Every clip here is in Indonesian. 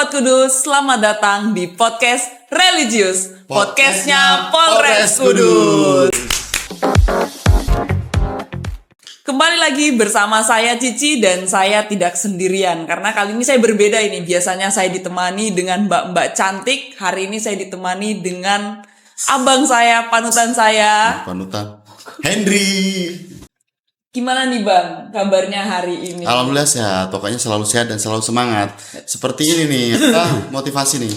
Sobat Kudus, selamat datang di podcast Religius, podcastnya Polres Kudus. Kembali lagi bersama saya Cici dan saya tidak sendirian karena kali ini saya berbeda ini. Biasanya saya ditemani dengan mbak-mbak cantik, hari ini saya ditemani dengan abang saya, panutan saya. Panutan Henry. Gimana nih Bang kabarnya hari ini? Alhamdulillah sehat, pokoknya selalu sehat dan selalu semangat. Seperti ini nih, kita motivasi nih.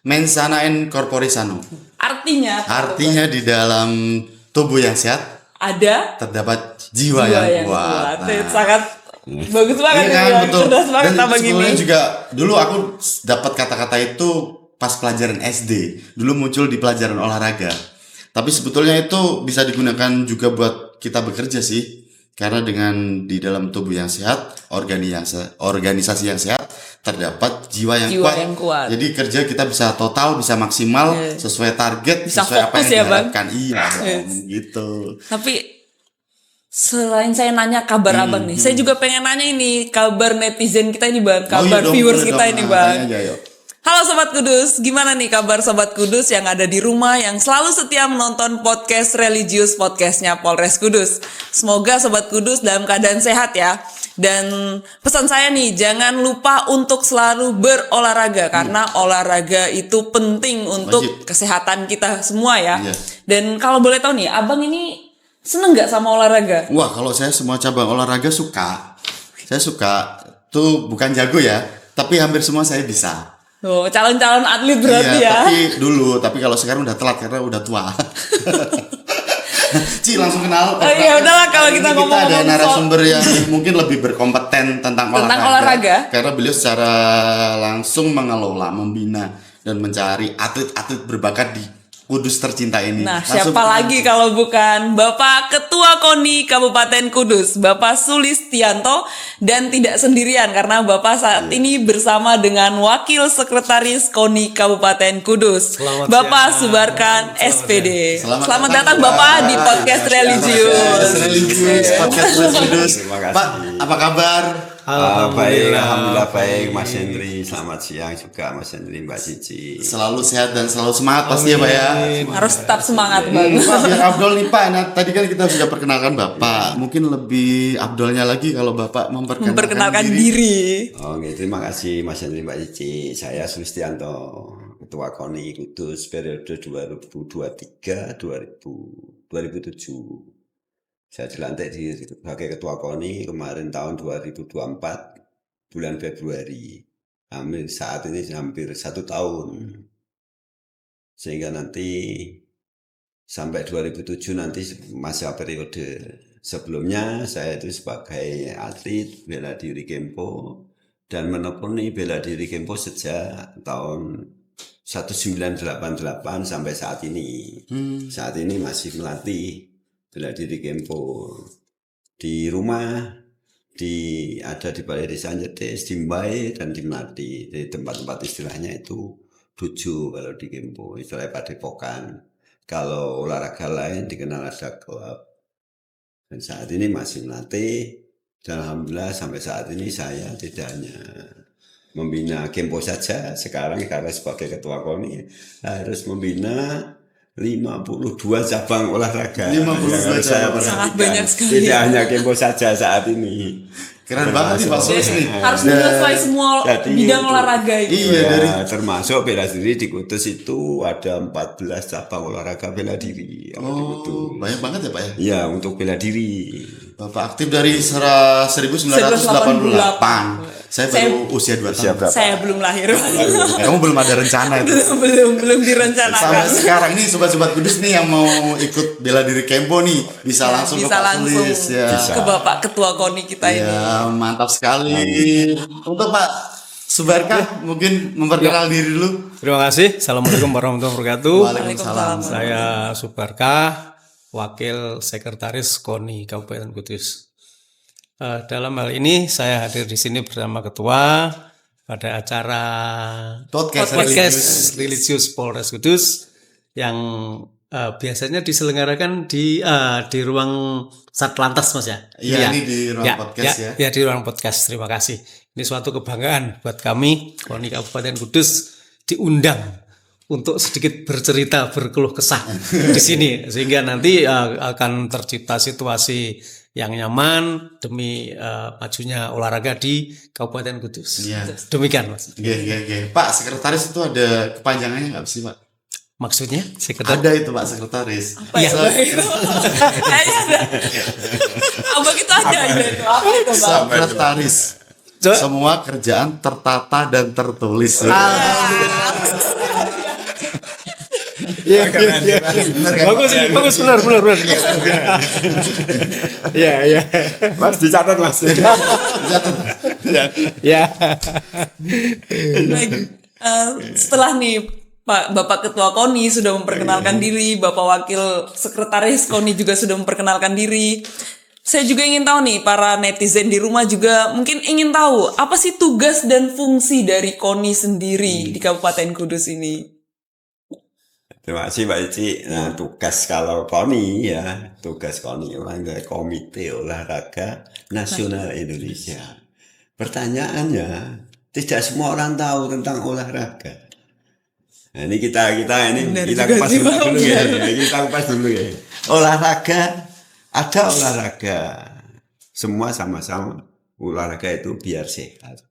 Mens sana in corpore sano. Artinya di dalam tubuh yang sehat ada terdapat jiwa yang kuat. Sangat bagus banget kan, betul. Cerdas banget Dan abang sebelumnya ini. juga dulu aku dapat kata-kata itu pas pelajaran SD. Dulu muncul di pelajaran olahraga. Tapi sebetulnya itu bisa digunakan juga buat kita bekerja sih. Karena dengan di dalam tubuh yang sehat, organisasi yang sehat, terdapat jiwa yang kuat. Jadi kerja kita bisa total, bisa maksimal, sesuai target, bisa sesuai apa fokus yang ya, Bang? diharapkan. Iya, gitu. Tapi selain saya nanya kabar abang nih, saya juga pengen nanya ini kabar netizen kita ini Bang, kabar viewers kita ini Bang. Halo Sobat Kudus, gimana nih kabar Sobat Kudus yang ada di rumah yang selalu setia menonton podcast Religius, podcastnya Polres Kudus. Semoga Sobat Kudus dalam keadaan sehat ya. Dan pesan saya nih, jangan lupa untuk selalu berolahraga karena olahraga itu penting untuk kesehatan kita semua ya. Dan kalau boleh tahu nih, abang ini seneng gak sama olahraga? Wah, kalau saya semua cabang olahraga suka. Saya suka, tuh bukan jago ya, tapi hampir semua saya bisa. Oh, calon-calon atlet berarti ya. Tapi kalau sekarang udah telat karena udah tua. Ci, langsung kenal. Ya udahlah kalau kita ngomong ada narasumber yang mungkin lebih berkompeten tentang olahraga. Karena beliau secara langsung mengelola, membina dan mencari atlet-atlet berbakat di Kudus tercinta ini. Nah, siapa lagi kalau bukan Bapak Ketua KONI Kabupaten Kudus, Bapak Sulistianto, dan tidak sendirian karena Bapak saat ini bersama dengan Wakil Sekretaris KONI Kabupaten Kudus, Bapak Subarkan SPD. Selamat datang Bapak di podcast Religius. Podcast Religius. Pak, apa kabar? Baik, alhamdulillah baik Mas Henry. Selamat siang juga Mas Henry, Mbak Cici. Selalu sehat dan selalu semangat pasti ya Pak ya. Harus tetap semangat Bang. Pak, biar Abdul nih Pak. Nah, tadi kan kita sudah perkenalkan Bapak. Mungkin lebih Abdulnya lagi kalau Bapak memperkenalkan diri. Oke, terima kasih Mas Henry, Mbak Cici. Saya Sulistianto, Ketua KONI Kudus periode 2023-2007. Saya dilantik sebagai Ketua KONI kemarin tahun 2024 bulan Februari. Saat ini hampir 1 tahun. Sehingga nanti sampai 2007 nanti masa periode. Sebelumnya saya itu sebagai atlet bela diri Kempo dan menekuni bela diri Kempo sejak tahun 1988 sampai saat ini. Saat ini masih melatih bela diri Kempo di rumah, ada di Balai Desa Anjetis, di Mbae dan di Melati. Jadi tempat-tempat istilahnya itu dojo kalau di Kempo, istilahnya padepokan. Kalau olahraga lain dikenal ada klub. Dan saat ini masih melatih. Dan alhamdulillah sampai saat ini saya tidak hanya membina Kempo saja, sekarang karena sebagai Ketua KONI harus membina 52 cabang olahraga. 52 cabang. Sangat banyak sekali. Tidak hanya Kempo saja saat ini. Keren banget nih Pak Sulis nih. Harus menyelesaikan semua bidang olahraga itu. Iya, termasuk bela diri di Kudus itu ada 14 cabang olahraga bela diri. Banyak banget ya Pak ya? Iya, untuk bela diri. Bapak aktif dari 1988. Saya baru usia 2 tahun. Saya belum lahir. Kamu belum ada rencana itu? belum direncanakan. Sampai sekarang nih sobat-sobat Kudus nih yang mau ikut bela diri Kempo nih bisa langsung ke Pak Sulis ya. Ke Bapak Ketua KONI kita ini. Ya, mantap sekali. Untuk Pak Subarkah mungkin memperkenalkan diri dulu. Terima kasih. Assalamualaikum warahmatullahi wabarakatuh. Waalaikumsalam. Saya Subarkah, Wakil Sekretaris KONI Kabupaten Kudus. Dalam hal ini saya hadir di sini bersama Ketua pada acara Podcast Religius Polres Kudus yang biasanya diselenggarakan di ruang Satlantas Mas ya. Iya, ini di ruang podcast ya. Ya, di ruang podcast. Terima kasih. Ini suatu kebanggaan buat kami, KONI Kabupaten Kudus, diundang untuk sedikit bercerita, berkeluh kesah di sini, sehingga nanti akan tercipta situasi yang nyaman demi majunya olahraga di Kabupaten Kudus. Iya. Demikian, Mas. Oke. Pak, sekretaris itu ada kepanjangannya nggak sih, Pak? Maksudnya sekretaris? Ada itu Pak sekretaris. Apa ya? Kayaknya ada. Abang itu ada itu. Apa itu, Bang? Sekretaris. Coba. Semua kerjaan tertata dan tertulis. Iya, Bagus, benar. Iya. Mas dicatat Mas. Ya. Baik. Setelah nih Bapak Ketua KONI sudah memperkenalkan diri, Bapak Wakil Sekretaris KONI juga sudah memperkenalkan diri. Saya juga ingin tahu nih, para netizen di rumah juga mungkin ingin tahu apa sih tugas dan fungsi dari KONI sendiri di Kabupaten Kudus ini. Terima kasih Mbak Ici. Nah, tugas kalau KONI ya, tugas KONI Komite Olahraga Nasional Indonesia. Pertanyaannya, tidak semua orang tahu tentang olahraga. Nah, ini kita kupas dulu ya. Kita kupas dulu ya. Olahraga, ada olahraga. Semua sama-sama olahraga itu biar sehat.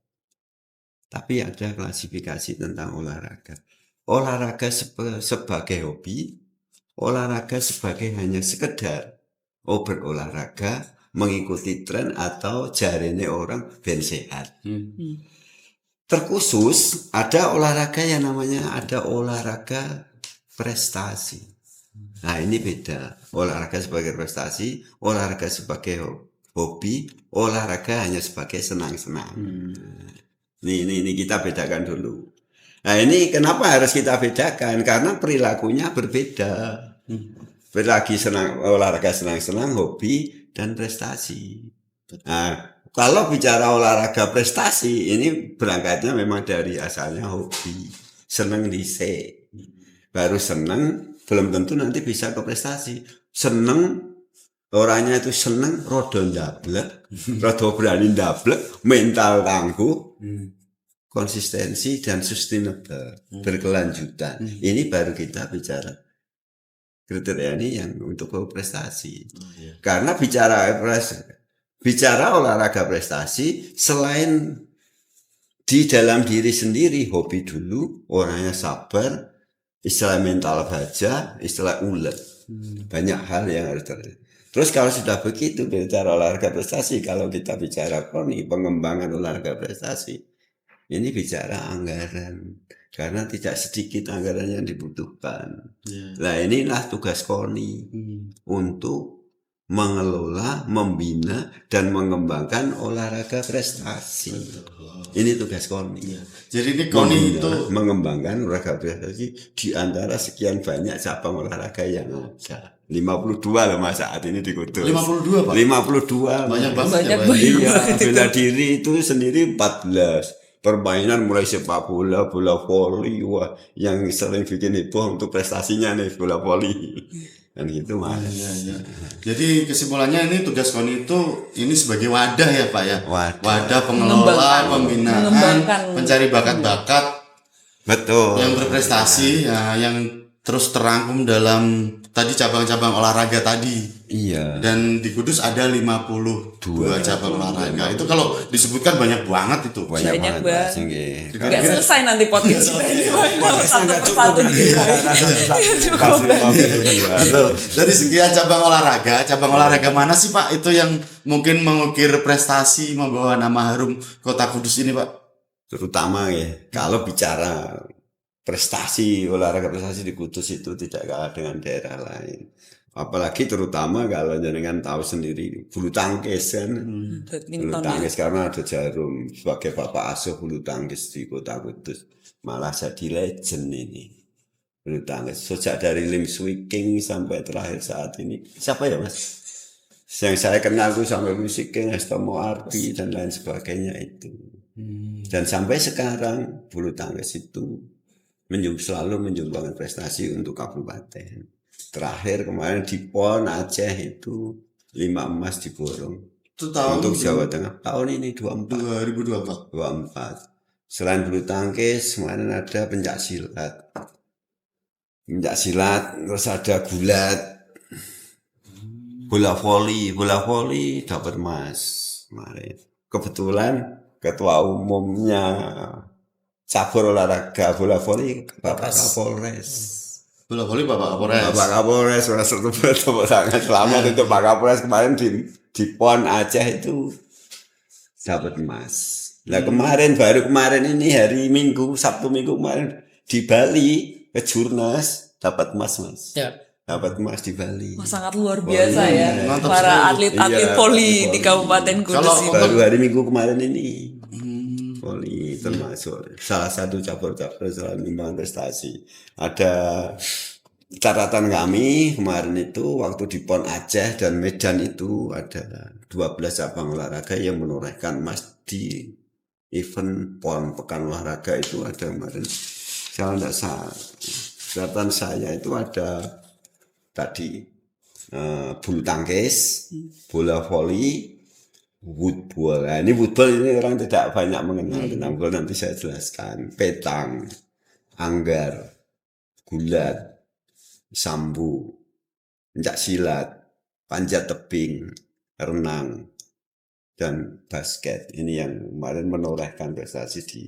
Tapi ada klasifikasi tentang olahraga. Olahraga sebagai hobi, olahraga sebagai hanya sekedar berolahraga, mengikuti tren atau jarene orang ben sehat. Terkhusus ada olahraga yang namanya ada olahraga prestasi. Nah ini beda. Olahraga sebagai prestasi, olahraga sebagai hobi, olahraga hanya sebagai senang-senang. Ini kita bedakan dulu. Nah ini kenapa harus kita bedakan? Karena perilakunya berbeda. Berlagi olahraga senang-senang, hobi, dan prestasi. Nah kalau bicara olahraga prestasi, ini berangkatnya memang dari asalnya hobi. Senang dhisik. Baru senang, belum tentu nanti bisa ke prestasi. Senang, orangnya itu senang, rodo ndablek, rodo berani ndablek, mental tangguh, konsistensi dan sustainable, berkelanjutan. Ini baru kita bicara kriteria ini yang untuk prestasi. Karena bicara olahraga prestasi, selain di dalam diri sendiri, hobi dulu, orangnya sabar, istilah mental baja, istilah ulet. Banyak hal yang harus terjadi. Terus kalau sudah begitu bicara olahraga prestasi, kalau kita bicara KONI, pengembangan olahraga prestasi, ini bicara anggaran, karena tidak sedikit anggaran yang dibutuhkan. Nah inilah tugas KONI untuk mengelola, membina, dan mengembangkan olahraga prestasi. Ini tugas KONI. Jadi ini KONI itu mengembangkan olahraga prestasi di antara sekian banyak cabang olahraga yang ada. 52 loh Mas saat ini di Kudus. 52 Pak? 52. Banyak banget ya Pak? Iya, bela diri itu sendiri 14. Permainan mulai sepak bola, bola voli, wah, yang sering bikin heboh untuk prestasinya nih bola voli. Dan gitu Mas. Ya. Jadi kesimpulannya ini tugas KONI itu ini sebagai wadah ya Pak ya. Wadah pengelola, pembinaan, pencari bakat-bakat. Betul. Yang berprestasi ya, yang terus terangkum dalam tadi cabang-cabang olahraga tadi. Iya. Dan di Kudus ada 52 cabang olahraga. Itu kalau disebutkan banyak banget itu. Banyak banget. Nggak selesai nanti podcast kita ini. Satu persatu Dari sekian cabang olahraga mana sih Pak itu yang mungkin mengukir prestasi, membawa nama harum Kota Kudus ini Pak? Terutama ya, kalau bicara prestasi, olahraga prestasi di Kudus itu tidak kalah dengan daerah lain. Apalagi terutama kalau jenengan tahu sendiri bulu tangkis kan, bulu tangkis karena ada Jarum sebagai bapak asuh bulu tangkis di Kota Kudus, malah jadi legend ini bulu tangkis sejak dari Lim Swee King sampai terakhir saat ini. Siapa ya Mas? Yang saya kenal itu sampai Lim Swee King, Estomo Arbi dan lain sebagainya itu. Dan sampai sekarang bulu tangkis itu selalu menyumbangkan prestasi untuk kabupaten. Terakhir kemarin di PON Aceh itu 5 emas diborong Itu tahun untuk Jawa Tengah tahun ini 2024. 24. Selain bulu tangkis, kemarin ada pencak silat, terus ada gulat, bola voli dapat emas kemarin. Kebetulan ketua umumnya cabur olahraga bola voli Bapak Kapolres. Bola voli Bapak Kapolres. Bapak Kapolres, tepuk tangan selamat untuk Pak Kapolres kemarin di PON Aceh itu dapat emas. Nah baru kemarin ini hari Minggu, Sabtu Minggu kemarin di Bali ke Jurnas dapat emas Mas. Ya. Dapat emas di Bali. Wah, sangat luar biasa ya mantap para sekali. atlet-atlet Iya, voli voli. di Kabupaten Kudus Kalau ini. Baru hari Minggu kemarin ini. Voli termasuk salah satu cabur-cabur dalam imbangan prestasi. Ada catatan kami kemarin itu waktu di PON Aceh dan Medan itu ada 12 cabang olahraga yang menorehkan emas di event PON Pekan Olahraga itu ada kemarin. Saya tidak salah. Catatan saya itu ada tadi bulu tangkis, bola voli, woodball. Nah, ini woodball ini orang tidak banyak mengenal tentang bola, nanti saya jelaskan. Petang, anggar, gulat, sambu, pencak silat, panjat tebing, renang, dan basket. Ini yang kemarin menorehkan prestasi di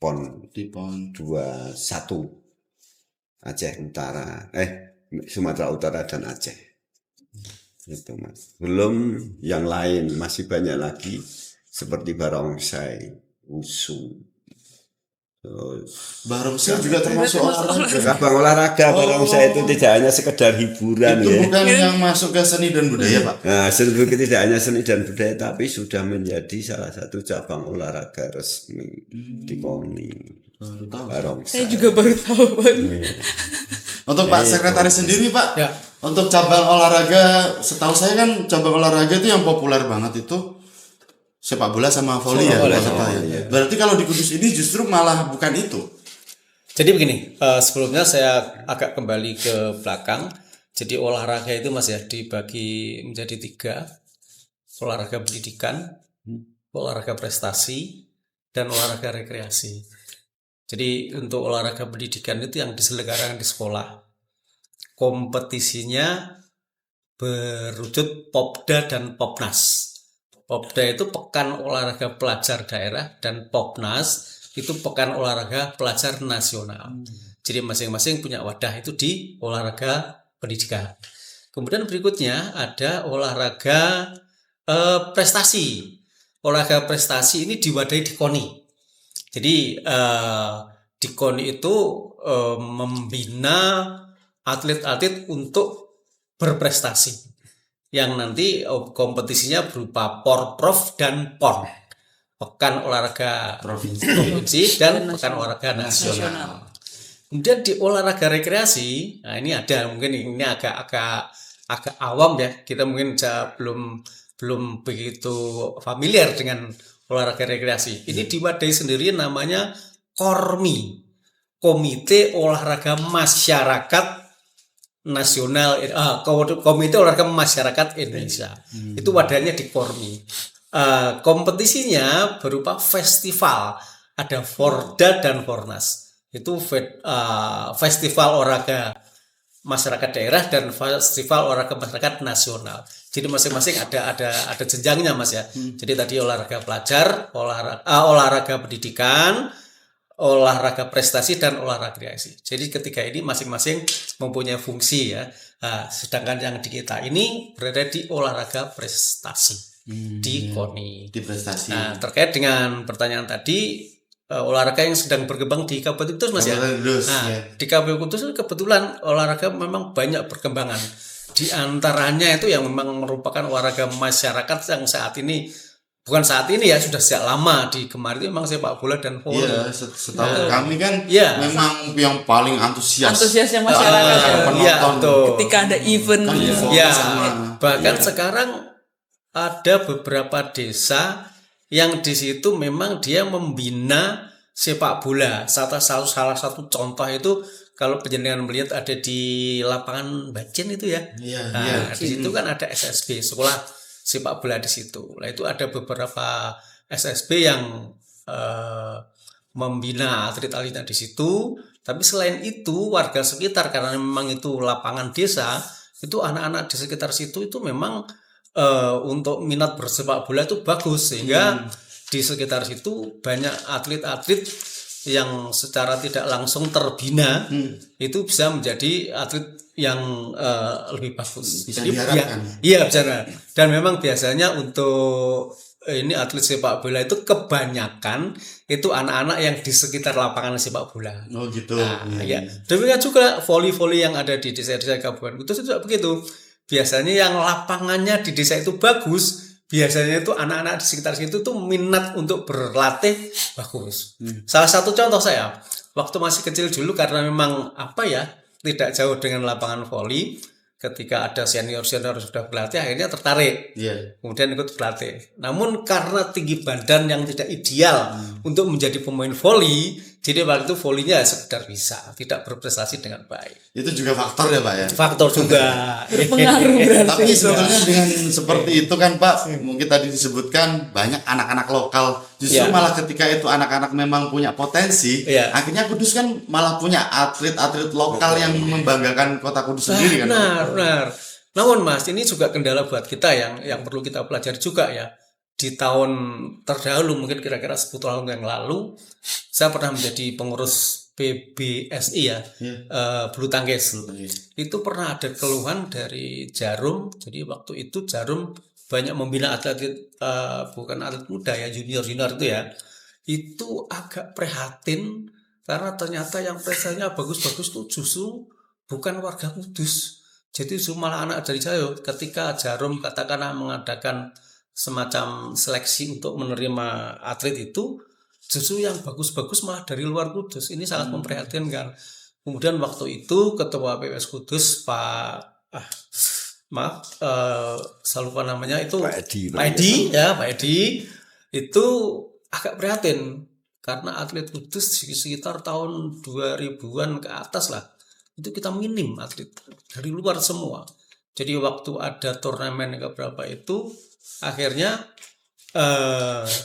PON Di PON 21 Aceh Utara, Sumatera Utara dan Aceh. Itu Mas. Belum yang lain, masih banyak lagi seperti barongsai, wusu. Terus barongsai juga termasuk olahraga. cabang olahraga barongsai itu tidak hanya sekedar hiburan Itu ya. bukan yang masuk ke seni dan budaya, Pak. Nah, sebetulnya tidak hanya seni dan budaya tapi sudah menjadi salah satu cabang olahraga resmi di KONI. Baru tahu. Barongsai. Saya juga baru tahu, Bang. Untuk Pak Sekretaris sendiri, Pak, Ya. untuk cabang olahraga, setahu saya kan cabang olahraga itu yang populer banget itu sepak bola sama voli ya. bola kalau sama saya. Berarti kalau di Kudus ini justru malah bukan itu. Jadi begini, sebelumnya saya agak kembali ke belakang. Jadi olahraga itu Mas ya dibagi menjadi 3. Olahraga pendidikan, olahraga prestasi, dan olahraga rekreasi. Jadi untuk olahraga pendidikan itu yang diselenggarakan di sekolah. Kompetisinya berwujud Popda dan Popnas. Popda itu Pekan Olahraga Pelajar Daerah dan Popnas itu Pekan Olahraga Pelajar Nasional. Jadi masing-masing punya wadah itu di olahraga pendidikan. Kemudian berikutnya ada olahraga prestasi. Olahraga prestasi ini diwadahi di KONI. Jadi di KONI itu membina atlet-atlet untuk berprestasi yang nanti kompetisinya berupa Porprov dan PON, Pekan Olahraga Provinsi dan Pekan Olahraga Nasional. Kemudian di olahraga rekreasi, nah ini ada mungkin ini agak awam ya, kita mungkin belum begitu familiar dengan olahraga rekreasi. Ini diwadahi sendiri namanya KORMI, Komite Olahraga Masyarakat Nasional, Komite Olahraga Masyarakat Indonesia. Itu wadahnya di KORMI. Kompetisinya berupa festival, ada Forda dan Fornas. Itu festival olahraga masyarakat daerah dan festival olahraga masyarakat nasional. Jadi masing-masing ada jenjangnya Mas ya. Jadi tadi olahraga pelajar, olahraga pendidikan, olahraga prestasi dan olahraga rekreasi. Jadi ketiga ini masing-masing mempunyai fungsi ya. Sedangkan yang di kita ini berada di olahraga prestasi di KONI. Di prestasi. Nah, terkait dengan pertanyaan tadi, olahraga yang sedang berkembang di Kabupaten Kudus Mas ya. Kudus, Nah, ya. di Kabupaten Kudus kebetulan olahraga memang banyak perkembangan. Di antaranya itu yang memang merupakan olahraga masyarakat yang saat ini, bukan saat ini ya, sudah sejak lama digemari itu memang sepak bola dan voli. Iya, setahu kami kan Iya. memang yang paling antusiasnya Antusiasnya masyarakat ya. penonton. Iya, betul. Ketika ada event Kan gitu. event. Ya, sama. bahkan Iya. sekarang ada beberapa desa yang di situ memang dia membina sepak bola. Salah satu contoh itu kalau penjenengan melihat ada di lapangan Bacin itu ya. Iya, Nah, iya. di situ kan ada SSB, sekolah sepak bola di situ. Nah, itu ada beberapa SSB yang membina atlet-atletnya di situ. Tapi selain itu warga sekitar, karena memang itu lapangan desa, itu anak-anak di sekitar situ itu memang untuk minat bersepak bola itu bagus, sehingga di sekitar situ banyak atlet-atlet yang secara tidak langsung terbina itu bisa menjadi atlet yang lebih bagus. Bisa Jadi diharapkan. iya bisa. Dan memang biasanya untuk ini atlet sepak bola itu kebanyakan itu anak-anak yang di sekitar lapangan sepak bola. Oh gitu. Nah, Iya, ya. iya. Demikian juga voli-voli yang ada di desa-desa Kabupaten Kudus itu juga begitu. Biasanya yang lapangannya di desa itu bagus, biasanya itu anak-anak di sekitar situ tuh minat untuk berlatih bagus. Salah satu contoh saya, waktu masih kecil dulu karena memang tidak jauh dengan lapangan voli, ketika ada senior-senior sudah berlatih akhirnya tertarik. Iya. Kemudian ikut berlatih. Namun karena tinggi badan yang tidak ideal untuk menjadi pemain voli, jadi waktu itu volinya sekedar bisa, tidak berprestasi dengan baik. Itu juga faktor ya Pak ya. Faktor juga. Pengaruh berarti. Tapi sebetulnya dengan seperti itu kan Pak, mungkin tadi disebutkan banyak anak-anak lokal. Justru Iya. malah ketika itu anak-anak memang punya potensi, Iya. akhirnya Kudus kan malah punya atlet-atlet lokal yang membanggakan kota Kudus sendiri kan. Pak? Benar. Namun Mas, ini juga kendala buat kita yang perlu kita pelajari juga ya. Di tahun terdahulu, mungkin kira-kira 10 tahun yang lalu, saya pernah menjadi pengurus PBSI ya, bulu tangkis. Itu pernah ada keluhan dari Jarum. Jadi waktu itu Jarum banyak membina atlet, bukan atlet muda ya, junior-junior itu ya. Itu agak prihatin karena ternyata yang prestasinya bagus-bagus tuh justru bukan warga Kudus. Jadi malah anak dari Jawa, ketika Jarum katakanlah mengadakan semacam seleksi untuk menerima atlet itu, justru yang bagus-bagus malah dari luar Kudus. Ini sangat memprihatinkan. Kemudian waktu itu Ketua PPS Kudus saya lupa namanya itu Pak Edi itu agak prihatin karena atlet Kudus sekitar tahun 2000-an ke atas lah. Itu kita minim atlet dari luar semua. Jadi waktu ada turnamen ke berapa itu akhirnya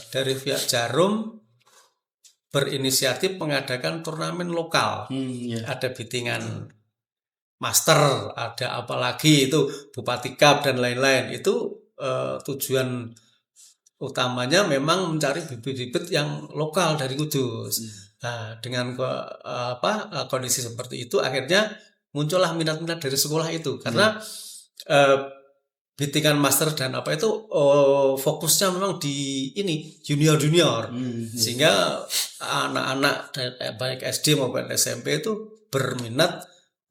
dari pihak Jarum berinisiatif mengadakan turnamen lokal. Ada biddingan master, ada apalagi itu Bupati Cup dan lain-lain. Itu tujuan utamanya memang mencari bibit-bibit yang lokal dari Kudus. Nah, dengan kondisi seperti itu akhirnya muncullah minat-minat dari sekolah itu karena biddingan master dan fokusnya memang di ini junior sehingga anak-anak baik SD maupun SMP itu berminat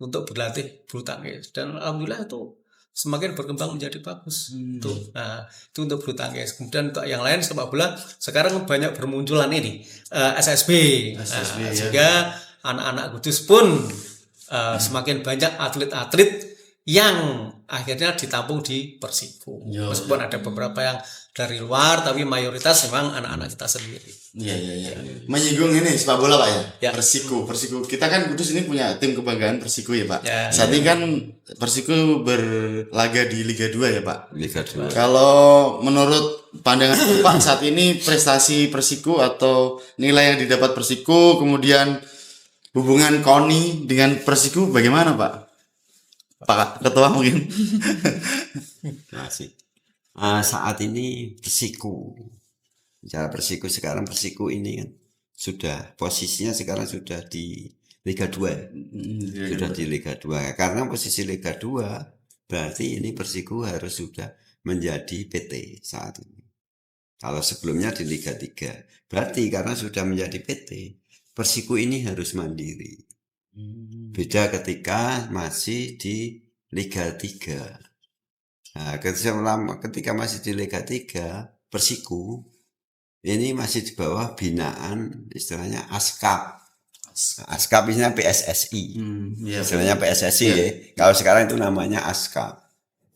untuk berlatih bulu tangkis dan alhamdulillah itu semakin berkembang menjadi bagus. Tuh. Nah, itu untuk bulu tangkis. Kemudian untuk yang lain sepak bola sekarang banyak bermunculan ini SSB. Sehingga anak-anak Kudus pun semakin banyak atlet-atlet yang akhirnya ditampung di Persiku. Meskipun ada beberapa yang dari luar, tapi mayoritas memang anak-anak kita sendiri. Iya. Menyinggung ini sepak bola Pak ya. Ya. Persiku. Kita kan Kudus ini punya tim kebanggaan Persiku ya Pak. Ya. Saat ini kan Persiku berlaga di Liga 2 ya Pak. Liga 2. Kalau menurut pandangan Pak saat ini prestasi Persiku atau nilai yang didapat Persiku, kemudian hubungan KONI dengan Persiku bagaimana Pak? Pak Ketua mungkin. Masih. Saat ini Persiku. Bicara Persiku sekarang Persiku ini kan posisinya sekarang sudah di Liga 2. Sudah di Liga 2. Karena posisi Liga 2 berarti ini Persiku harus sudah menjadi PT saat ini. Kalau sebelumnya di Liga 3. Berarti karena sudah menjadi PT, Persiku ini harus mandiri. Beda ketika masih di Liga 3. Nah, ketika masih di Liga 3, Persiku ini masih di bawah binaan istilahnya ASKAP. ASKAP istilahnya PSSI. Istilahnya PSSI ya. Kalau sekarang itu namanya ASKAP.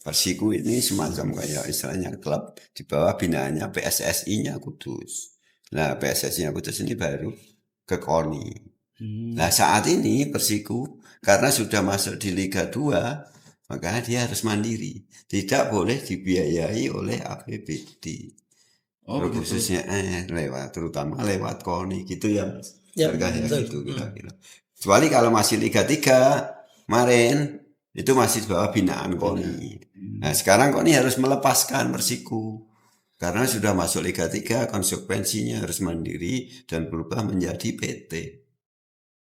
Persiku ini semacam kayak istilahnya klub di bawah binaannya PSSI-nya Kudus. Nah, PSSI-nya Kudus ini baru ke KONI. Nah saat ini Persiku karena sudah masuk di Liga 2 Maka dia harus mandiri, tidak boleh dibiayai oleh APBD. Oh, begitu. Khususnya terutama lewat KONI gitu ya, Ya, harga ya betul. gitu kira-kira. Kecuali kalau masih Liga 3 kemarin itu masih di bawah binaan KONI. Nah sekarang KONI harus melepaskan Persiku karena sudah masuk Liga 3, konsekuensinya harus mandiri dan berubah menjadi PT.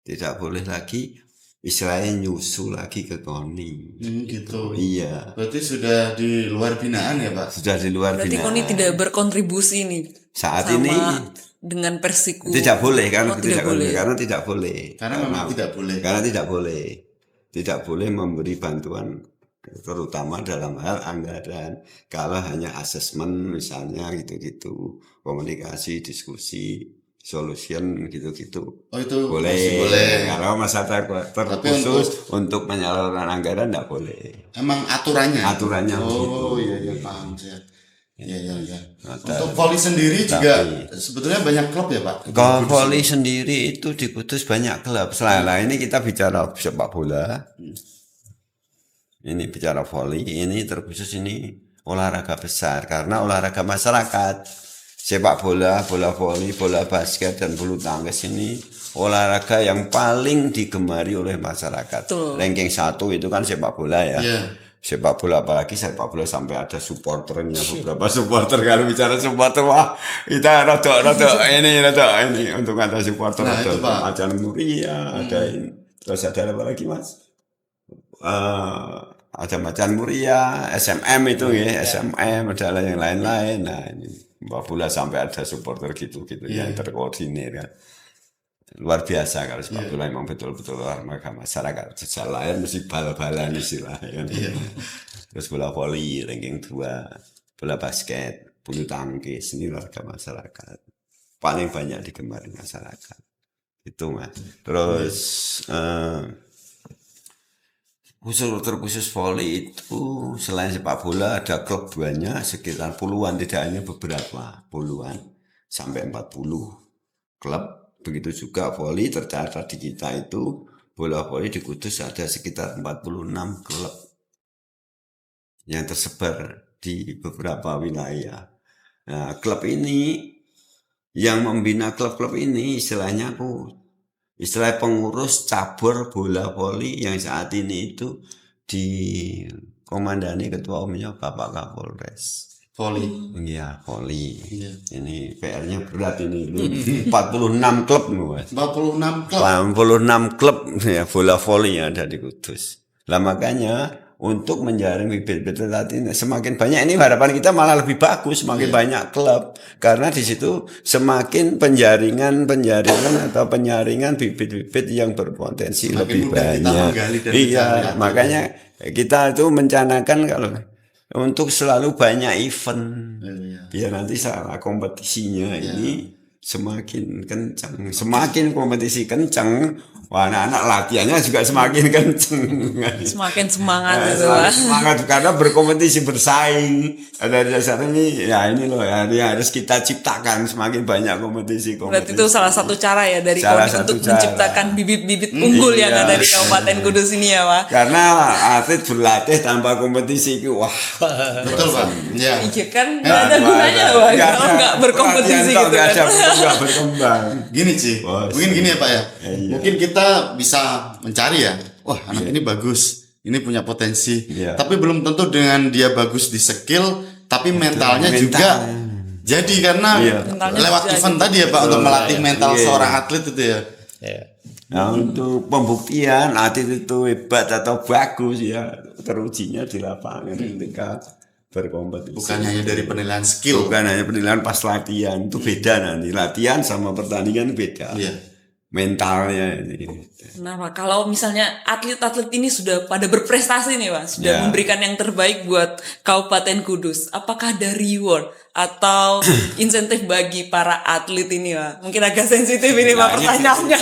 Tidak boleh lagi istilahnya nyusul lagi ke KONI. Gitu. Iya, Berarti sudah di luar binaan ya Pak? sudah di luar Berarti binaan. KONI tidak berkontribusi nih Saat sama ini dengan Persiku. tidak boleh kan? Oh, tidak boleh. Karena tidak boleh. Karena memang tidak boleh. Karena tidak boleh memberi bantuan terutama dalam hal anggaran. Kalau hanya asesmen misalnya gitu-gitu, komunikasi, diskusi, solution gitu-gitu. Oh itu Boleh. masih boleh. Kalau masalah terkhusus untuk penyaluran anggaran tidak boleh. Emang aturannya? Aturannya Oh begitu. iya paham saya. Iya. Ada- Untuk voli sendiri juga sebetulnya banyak klub ya Pak? Kalau voli sendiri itu di Kudus banyak klub. Selain ini kita bicara sepak bola. Ini bicara voli, ini terkhusus ini olahraga besar karena olahraga masyarakat. Sepak bola, bola voli, bola basket dan bulu tangkis ini olahraga yang paling digemari oleh masyarakat. Betul. Ranking 1 itu kan sepak bola ya. Iya. Sepak bola apalagi sepak bola sampai ada supporternya, beberapa supporter. Kalau bicara supporter wah kita rada ini untuk ada supporter. Nah, ada itu, Pak. Macan Muria, ada ini. Terus ada apa lagi Mas? Ada Macan Muria, SMM itu ya, SMM ada yang lain-lain. Nah ini sepak bola sampai ada supporter gitu-gitu yang terkoordinir kan. Luar biasa kalau sepak bola memang betul-betul olahraga masyarakat. Sejak lahir mesti bal-balan istilahnya. Terus bola voli ranking 2, bola basket, bulu tangkis ini olahraga masyarakat. Paling banyak digemari masyarakat. Itu Mas. Terus terkhusus voli itu selain sepak bola ada klub banyak sekitar puluhan, tidak hanya beberapa, puluhan sampai 40 klub. Begitu juga voli tercatat di kita itu bola voli di Kudus ada sekitar 46 klub yang tersebar di beberapa wilayah. Nah, klub ini yang membina klub-klub ini istilahnya istilah pengurus cabur bola voli yang saat ini itu dikomandani ketua umumnya Bapak Kapolres. Voli. Iya, voli. Iya. Ini PR-nya berat ini. 46 klub Mas. 46 klub. 46 klub ya bola voli yang ada di Kudus. Lah makanya untuk menjaring bibit-bibit tadi semakin banyak ini harapan kita malah lebih bagus semakin banyak klub karena di situ semakin penjaringan atau penyaringan bibit-bibit yang berpotensi Semakin lebih mudah kita banyak. menggali dan Iya, mencari makanya kita itu mencanakan kalau untuk selalu banyak event Iya. biar nanti salah kompetisinya ini semakin kencang, semakin kompetisi kencang, wah anak-anak latihannya juga semakin kencang. Semakin semangat Nah, gitu Pak. semangat karena berkompetisi bersaing. Dari dasar ini ya ini loh ya harus kita ciptakan semakin banyak kompetisi. Berarti itu salah satu cara ya dari Salah KONI satu untuk cara. menciptakan bibit-bibit unggul yang Iya. ada di Kabupaten Kudus ini ya Pak. Karena atlet berlatih tanpa kompetisi itu wah. Betul Pak. Iya. Iya kan nggak ada gunanya Pak kalau nggak berkompetisi gitu kan. Nggak berkembang. Gini Ci, Bos. mungkin gini ya Pak ya. Iya. Mungkin kita bisa mencari ya. Wah anak ini bagus, ini punya potensi. Iya. Tapi belum tentu dengan dia bagus di skill, tapi mentalnya mental. juga jadi karena Iya. Mentalnya lewat jadi. event tadi ya Pak untuk melatih mental Iya. seorang atlet itu ya. Ya. Nah untuk pembuktian atlet itu hebat atau bagus ya terujinya di lapangan ketika berkompetisi. Bukan hanya dari penilaian skill. Bukan hanya penilaian pas latihan itu beda nanti latihan sama pertandingan beda. Iya. Mentalnya ini. Nah Pak, kalau misalnya atlet-atlet ini sudah pada berprestasi nih Pak, sudah Ya. memberikan yang terbaik buat Kabupaten Kudus, apakah ada reward atau insentif bagi para atlet ini Pak? Mungkin agak sensitif ini Pak pertanyaannya.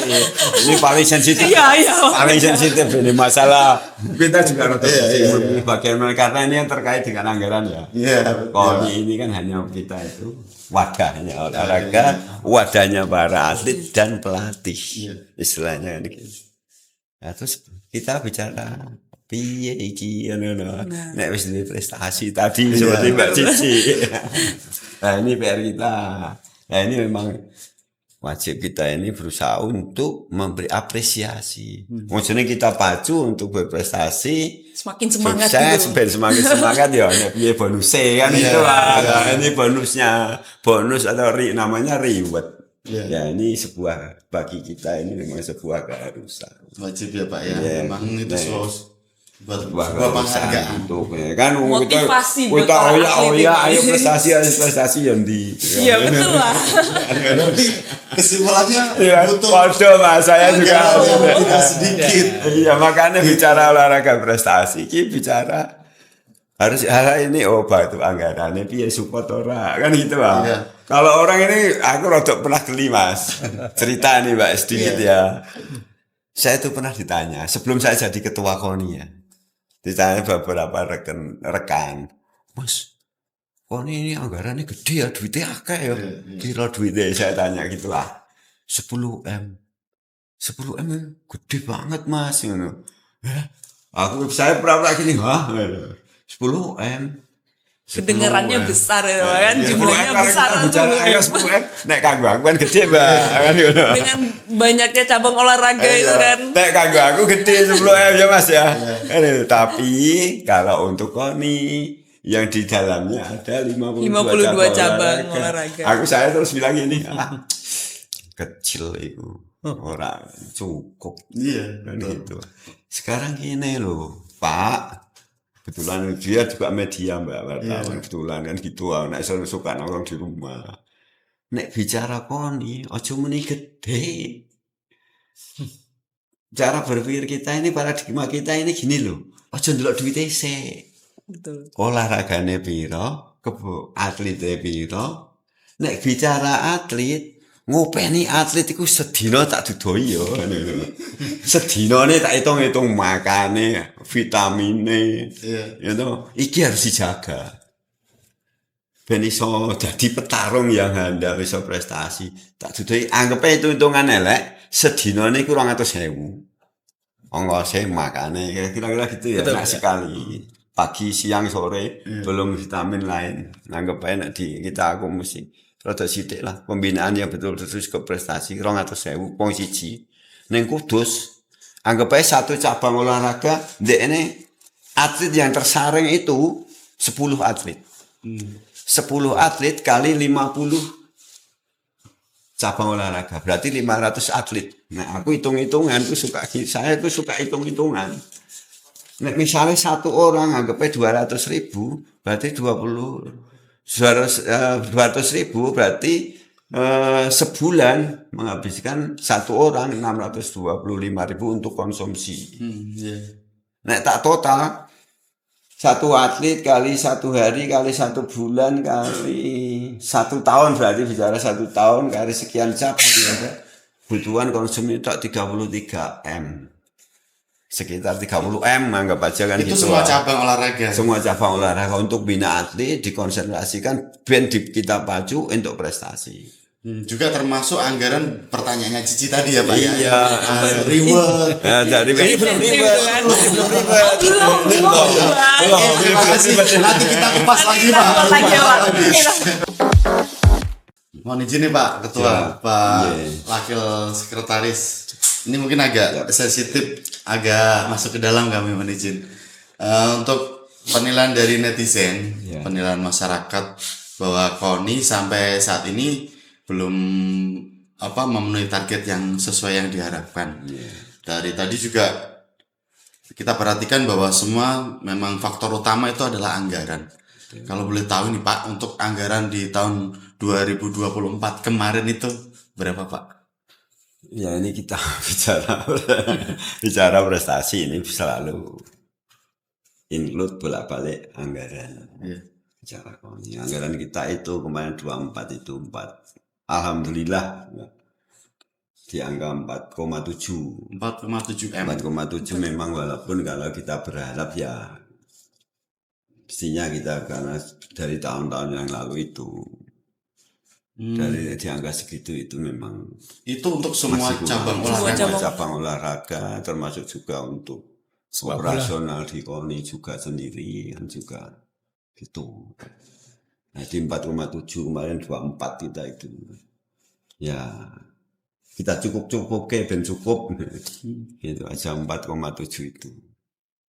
Ini paling sensitif. Iya, Pak. Paling sensitif ini masalah. Kita juga harus bagaimana karena ini yang terkait dengan anggaran ya. Iya. KONI ini kan hanya kita itu wadahnya olahraga, wadahnya para atlet dan pelatih. Istilahnya kan gitu. Nah, terus kita bicara piye iki ngono. Nek wis duwe prestasi tadi seperti Mbak Cici. Nah, ini PR kita. Nah, ini memang wajib kita ini berusaha untuk memberi apresiasi. Maksudnya kita pacu untuk berprestasi, Semakin semangat sukses, gitu. ben semakin semangat ya. Nek piye bonusnya kan itu lah. Nah, ini bonusnya, bonus atau namanya reward. Ya ini sebuah bagi kita ini memang sebuah keharusan. Wajib ya Pak ya. Memang itu buat Penghargaan penghargaan. untuk kan Motivasi buat kita para atlet ayo ini. prestasi yang di Iya betul lah. Tapi kesimpulannya ya butuh waduh Mas saya juga tidak sedikit. iya makanya bicara olahraga prestasi ki bicara harus hal ini batu anggarannya piye support ora kan gitu Pak. Iya. Kalau orang ini aku rodok pernah geli Mas cerita nih Mbak sedikit ya. Saya itu pernah ditanya sebelum saya jadi ketua KONI ya. Ditanya beberapa rekan, Mas, KONI ini anggarannya gede ya, duitnya akeh ya. Kira duitnya saya tanya gitu lah, 10M. 10M gede banget Mas. Saya pernah gini, 10M. Kedengarannya besar ya kan, jumlahnya besar bicara ayo 10M, nek kanggo aku kan gede Mbak. Kan gitu. dengan banyaknya cabang olahraga itu kan. Nek kanggo aku gede 10M ya Mas ya. Tapi kalau untuk KONI yang di dalamnya ada 52 cabang olahraga. Saya terus bilang gini, kecil itu orang cukup. Iya, Kan gitu. Sekarang gini loh, Pak. Kebetulan dia juga media Mbak wartawan kebetulan kan gitu nek suka nongkrong di rumah. Nek bicara KONI aja muni gede. Cara berpikir kita ini paradigma kita ini gini loh. Aja ndelok duwite sik. Betul. Olahragane piro, atlete piro. Nek bicara atlet ngopeni atlet iku sedina tak dudoi yo. Sedinane tak hitung-hitung makane, vitamine. Ya toh, iki harus dijaga. Ben iso dadi petarung yang handal iso prestasi. Tak dudoi anggap hitung-hitungan elek, sedinane iku 200.000. Ongkose makane kira-kira gitu ya, nak sekali. Pagi, siang, sore, belum vitamin lain. Anggap aja nek di kita aku mesti rada sithik lah pembinaan yang betul-betul ke prestasi 200.000 wong siji ning Kudus anggap aja satu cabang olahraga ndekne atlet yang tersaring itu 10 atlet 10 atlet kali 50 cabang olahraga berarti 500 atlet. Nah aku hitung-hitungan saya suka hitung-hitungan. Nek misalnya satu orang anggap aja 200.000 berarti 200.000 berarti sebulan menghabiskan satu orang 625.000 untuk konsumsi. Nek tak total satu atlet kali satu hari kali satu bulan kali 1 tahun berarti bicara 1 tahun kali sekian jam kebutuhan konsumsi tak 33M. Sekitar 30M anggap aja kan itu gitu. semua cabang olahraga. Semua cabang olahraga untuk bina atlet dikonsentrasikan ben kita pacu untuk prestasi. Juga termasuk anggaran pertanyaannya Cici tadi ya Pak ya. Iya, reward. Ya, dari belum ribet. Terima kasih. Nanti kita kupas lagi Pak. Mohon izin nih Pak Ketua, Pak Wakil Sekretaris. Ini mungkin agak sensitif, agak masuk ke dalam kami mohon izin. Untuk penilaian dari netizen, penilaian masyarakat bahwa KONI sampai saat ini belum memenuhi target yang sesuai yang diharapkan. Dari tadi juga kita perhatikan bahwa semua memang faktor utama itu adalah anggaran. Kalau boleh tahu nih Pak, untuk anggaran di tahun 2024 kemarin itu berapa Pak? Ya ini kita bicara prestasi ini selalu include bolak-balik anggaran. Bicara KONI anggaran kita itu kemarin 24 itu 4. Alhamdulillah di angka 4,7. 4,7M. 4,7 memang walaupun kalau kita berharap ya mestinya kita karena dari tahun-tahun yang lalu itu dari di angka segitu itu memang itu untuk semua cabang semua olahraga. cabang olahraga termasuk juga untuk Sepak bola. operasional di KONI juga sendiri kan juga gitu. Nah di 4,7 kemarin 24 kita itu ya kita cukup ben cukup gitu aja 4,7 itu.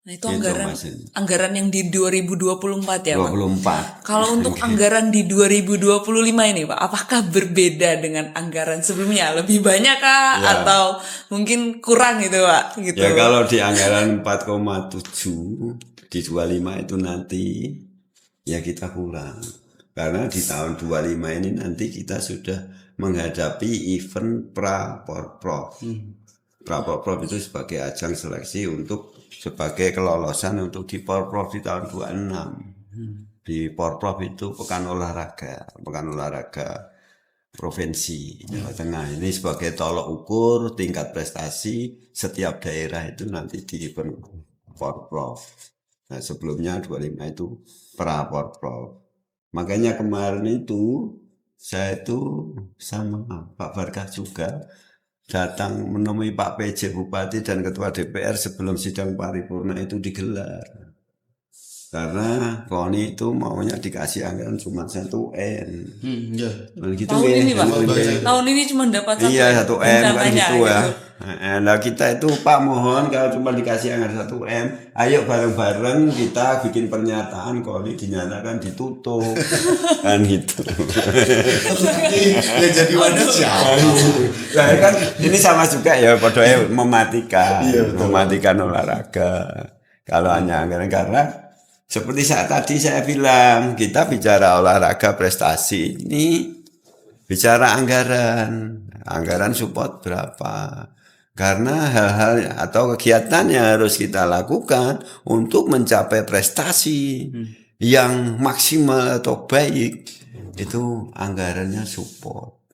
Nah, itu Gitu, anggaran Mas. anggaran yang di 2024 ya, Pak. 24. Kalau untuk anggaran di 2025 ini, Pak, apakah berbeda dengan anggaran sebelumnya? Lebih banyak kah Ya. atau mungkin kurang gitu, Pak? Gitu. Ya kalau di anggaran 4,7 di 25 itu nanti ya kita kurang. Karena di tahun 25 ini nanti kita sudah menghadapi event pra-porprov. Pra-porprov itu sebagai ajang seleksi untuk sebagai kelolosan untuk di porprov di tahun 26. Di porprov itu pekan olahraga provinsi Jawa Tengah. Ini sebagai tolok ukur tingkat prestasi setiap daerah itu nanti di event porprov. Nah sebelumnya 25 itu pra-porprov. Makanya kemarin itu saya itu sama Pak Barkah juga datang menemui Pak PJ Bupati dan Ketua DPR sebelum sidang paripurna itu digelar. Karena KONI itu maunya dikasih anggaran cuma 1M. Iya. Dan gitu Tahun ini, Pak. ya. Tahun ini cuma dapat 1 Iya 1M kan rencananya, gitu ya. Nah kita itu Pak mohon kalau cuma dikasih anggaran 1M, ayo bareng-bareng kita bikin pernyataan KONI dinyatakan ditutup kan gitu. Ya jadi wadah siapa? Nah kan ini sama juga ya podonya mematikan olahraga. Kalau hanya anggaran karena seperti saat tadi saya bilang kita bicara olahraga prestasi ini bicara anggaran support berapa. Karena hal-hal atau kegiatan yang harus kita lakukan untuk mencapai prestasi yang maksimal atau baik itu anggarannya support.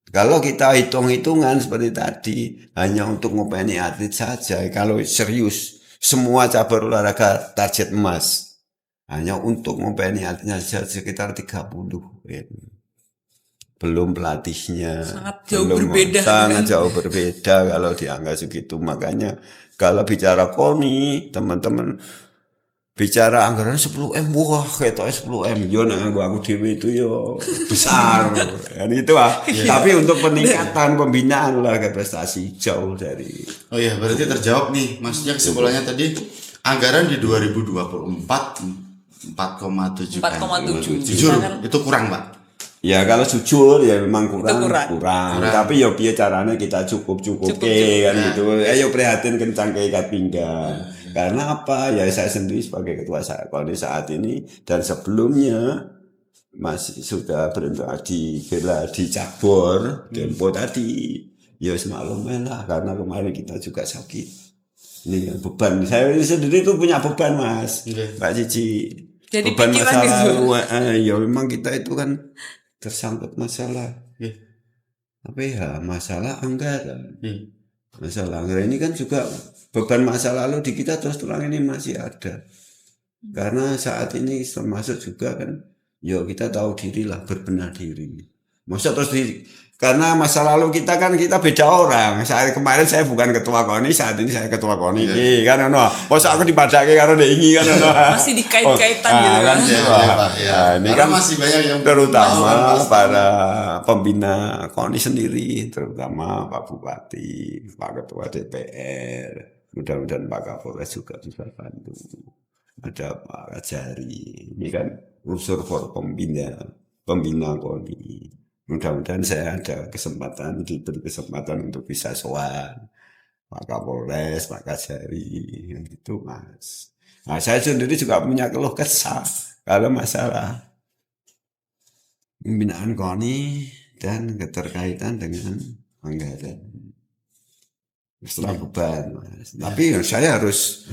Kalau kita hitung-hitungan seperti tadi hanya untuk ngopeni atlet saja, kalau serius semua cabang olahraga target emas hanya untuk ngopeni atletnya saja sekitar 30. Belum pelatihnya, Sangat jauh berbeda. sangat jauh berbeda kalau dianggap segitu. Makanya kalau bicara KONI teman-teman bicara anggaran 10M, wah ketoknya 10M yo nang aku dhewe itu yo besar kan itu tapi untuk peningkatan pembinaan olahraga prestasi jauh dari. Oh iya, berarti terjawab nih. Maksudnya kesimpulannya tadi anggaran di 2024 4,7 kan. 4,7. Jujur itu kurang, Pak. Ya kalau jujur ya memang kurang. Kurang. Tapi ya piye caranya kita cukup kan gitu. Ayo prihatin kencang ke ikat pinggang. Karena apa? Ya saya sendiri sebagai ketua KONI saat ini dan sebelumnya masih sudah berinteraksi di cabur Dempo tadi. Ya semalam lah karena kemarin kita juga sakit. Ini beban. Saya sendiri itu punya beban, Mas. Mbak Cici. Jadi Beban pikiran masalah ya memang kita itu kan tersangkut masalah masalah anggaran. Masalah anggaran ini kan juga beban masa lalu di kita terus terang ini masih ada. Karena saat ini termasuk juga kan ya kita tahu diri lah, berbenah diri. Masa terus karena masa lalu kita kan kita beda orang. Saat kemarin saya bukan ketua KONI, saat ini saya ketua KONI. Kan ono. Masa aku dipadake karo ndek ini kan ono. Masih dikait-kaitan gitu kan. Ini kan masih banyak yang terutama para pembina KONI sendiri, terutama Pak Bupati, Pak Ketua DPR. Mudah-mudahan Pak Kapolres juga bisa bantu. Ada Pak Kajari. Ini kan unsur for pembina KONI. Mudah-mudahan saya ada diberi kesempatan untuk bisa sowan Pak Kapolres, Pak Kajari, gitu Mas. Nah saya sendiri juga punya keluh kesah kalau masalah pembinaan KONI dan keterkaitan dengan anggaran. Setelah beban, Mas. Tapi saya harus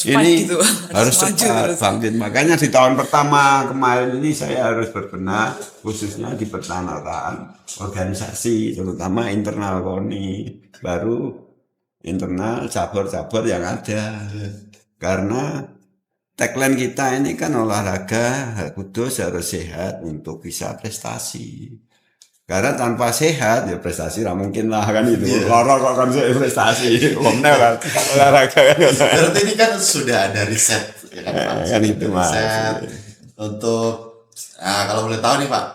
ini gitu. harus maju cepat terus. bangkit. Makanya di tahun pertama kemarin ini saya harus berbenah khususnya di perencanaan organisasi, terutama internal KONI, baru internal cabur-cabur yang ada. Karena tagline kita ini kan olahraga kudus harus sehat untuk bisa prestasi. Karena tanpa sehat ya prestasi lah mungkin lah kan itu. Loro kok kan prestasi. Omnya kan olahraga kan. Berarti ini kan sudah ada riset ya kan, Pak? Kan itu Mas. Riset untuk kalau boleh tahu nih Pak.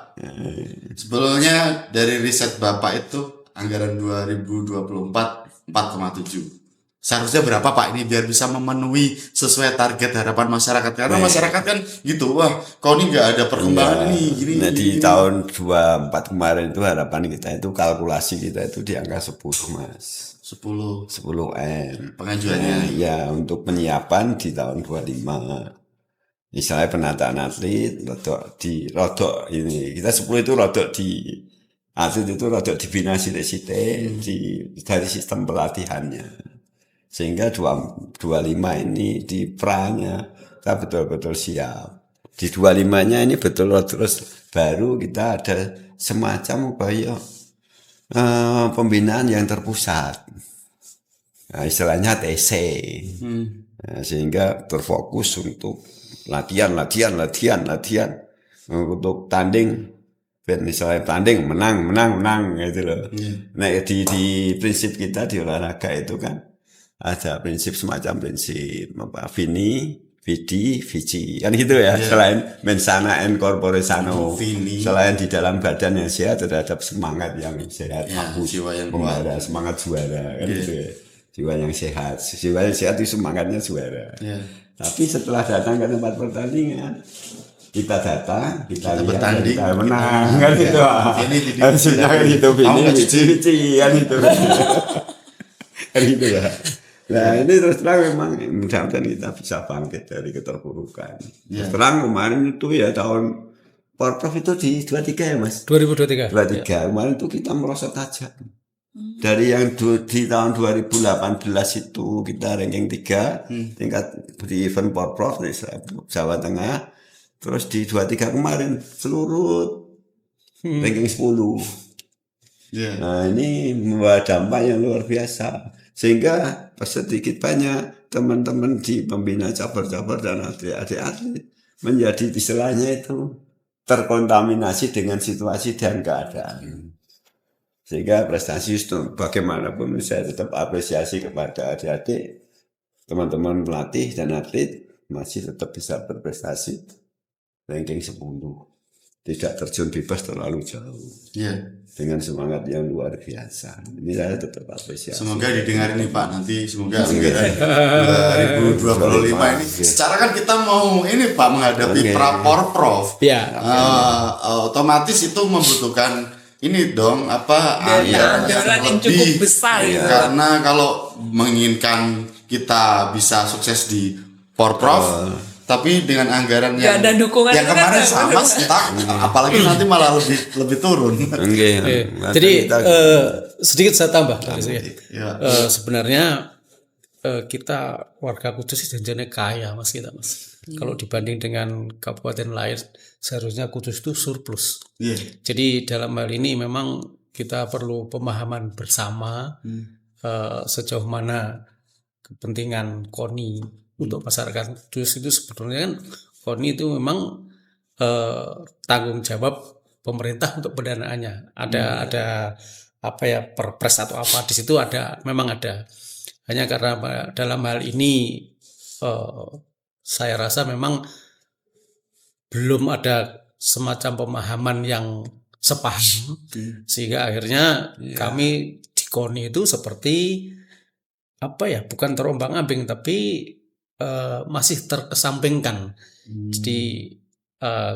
Sebelumnya dari riset Bapak itu anggaran 2024 4,7. Seharusnya berapa Pak ini biar bisa memenuhi sesuai target harapan masyarakat, karena masyarakat kan gitu, wah kau ini nggak ada perkembangan ini gini. Nah di gini. tahun 24 kemarin itu harapan kita itu kalkulasi kita itu di angka 10 Mas. 10 10 M. pengajuannya. Ya untuk penyiapan di tahun 25. Misalnya penataan atlet rodok ini kita 10 itu rodok di atlet itu rodok dibina sithik-sithik dari sistem pelatihannya. Sehingga 25 ini di pra-nya kita betul-betul siap. Di 25-nya ini betul terus baru kita ada semacam upaya pembinaan yang terpusat. Nah, istilahnya TC. Nah, sehingga terfokus untuk latihan untuk tanding. Misalnya tanding menang gitu loh. Nah di prinsip kita di olahraga itu kan ada prinsip semacam prinsip apa Vidi, Vici kan gitu ya. Selain mensana and corpore sano, selain di dalam badan yang sehat terhadap semangat yang sehat, mampu jiwa yang membara, semangat juara kan gitu ya. Jiwa yang sehat itu semangatnya juara. Tapi setelah datang ke tempat pertandingan kita datang, kita lihat, bertanding, kita menang kan gitu. Harusnya kan itu Vici kan itu. Kan gitu ya. Nah ini terus terang memang mudah-mudahan kita bisa bangkit dari keterpurukan. Terus terang kemarin itu ya tahun Porprov itu di 23 ya Mas? 2023. 23 kemarin itu kita merosot tajam. Dari yang di tahun 2018 itu kita ranking 3 tingkat di event Porprov di Jawa Tengah. Terus di 23 kemarin seluruh ranking 10. Nah ini membawa dampak yang luar biasa. Sehingga sedikit banyak teman-teman di pembina cabur-cabur dan atlet menjadi istilahnya itu terkontaminasi dengan situasi dan keadaan. Sehingga prestasi itu bagaimanapun saya tetap apresiasi kepada adik-adik, teman-teman pelatih dan atlet masih tetap bisa berprestasi ranking 10. Tidak terjun bebas terlalu jauh. Dengan semangat yang luar biasa. Ini saya tetap apresiasi. Semoga didengar ini Pak, nanti semoga 2025 ini. Secara kan kita mau ini Pak menghadapi Porprov. Otomatis itu membutuhkan ini dong anggaran yang cukup besar gitu. Karena kalau menginginkan kita bisa sukses di Porprov, tapi dengan anggaran yang ada dukungan yang kemarin sama stuck, apalagi nanti malah lebih turun. Jadi sedikit saya tambah dari saya. Sebenarnya kita warga Kudus janjinya kaya Mas kita Mas. Kalau dibanding dengan kabupaten lain seharusnya Kudus itu surplus. Jadi dalam hal ini memang kita perlu pemahaman bersama sejauh mana kepentingan KONI untuk masyarakat Kudus itu sebetulnya kan KONI itu memang tanggung jawab pemerintah untuk pendanaannya. Ada apa ya perpres atau apa di situ memang ada. Hanya karena dalam hal ini saya rasa memang belum ada semacam pemahaman yang sepaham sehingga akhirnya kami di KONI itu seperti bukan terombang-ambing tapi masih terkesampingkan. Jadi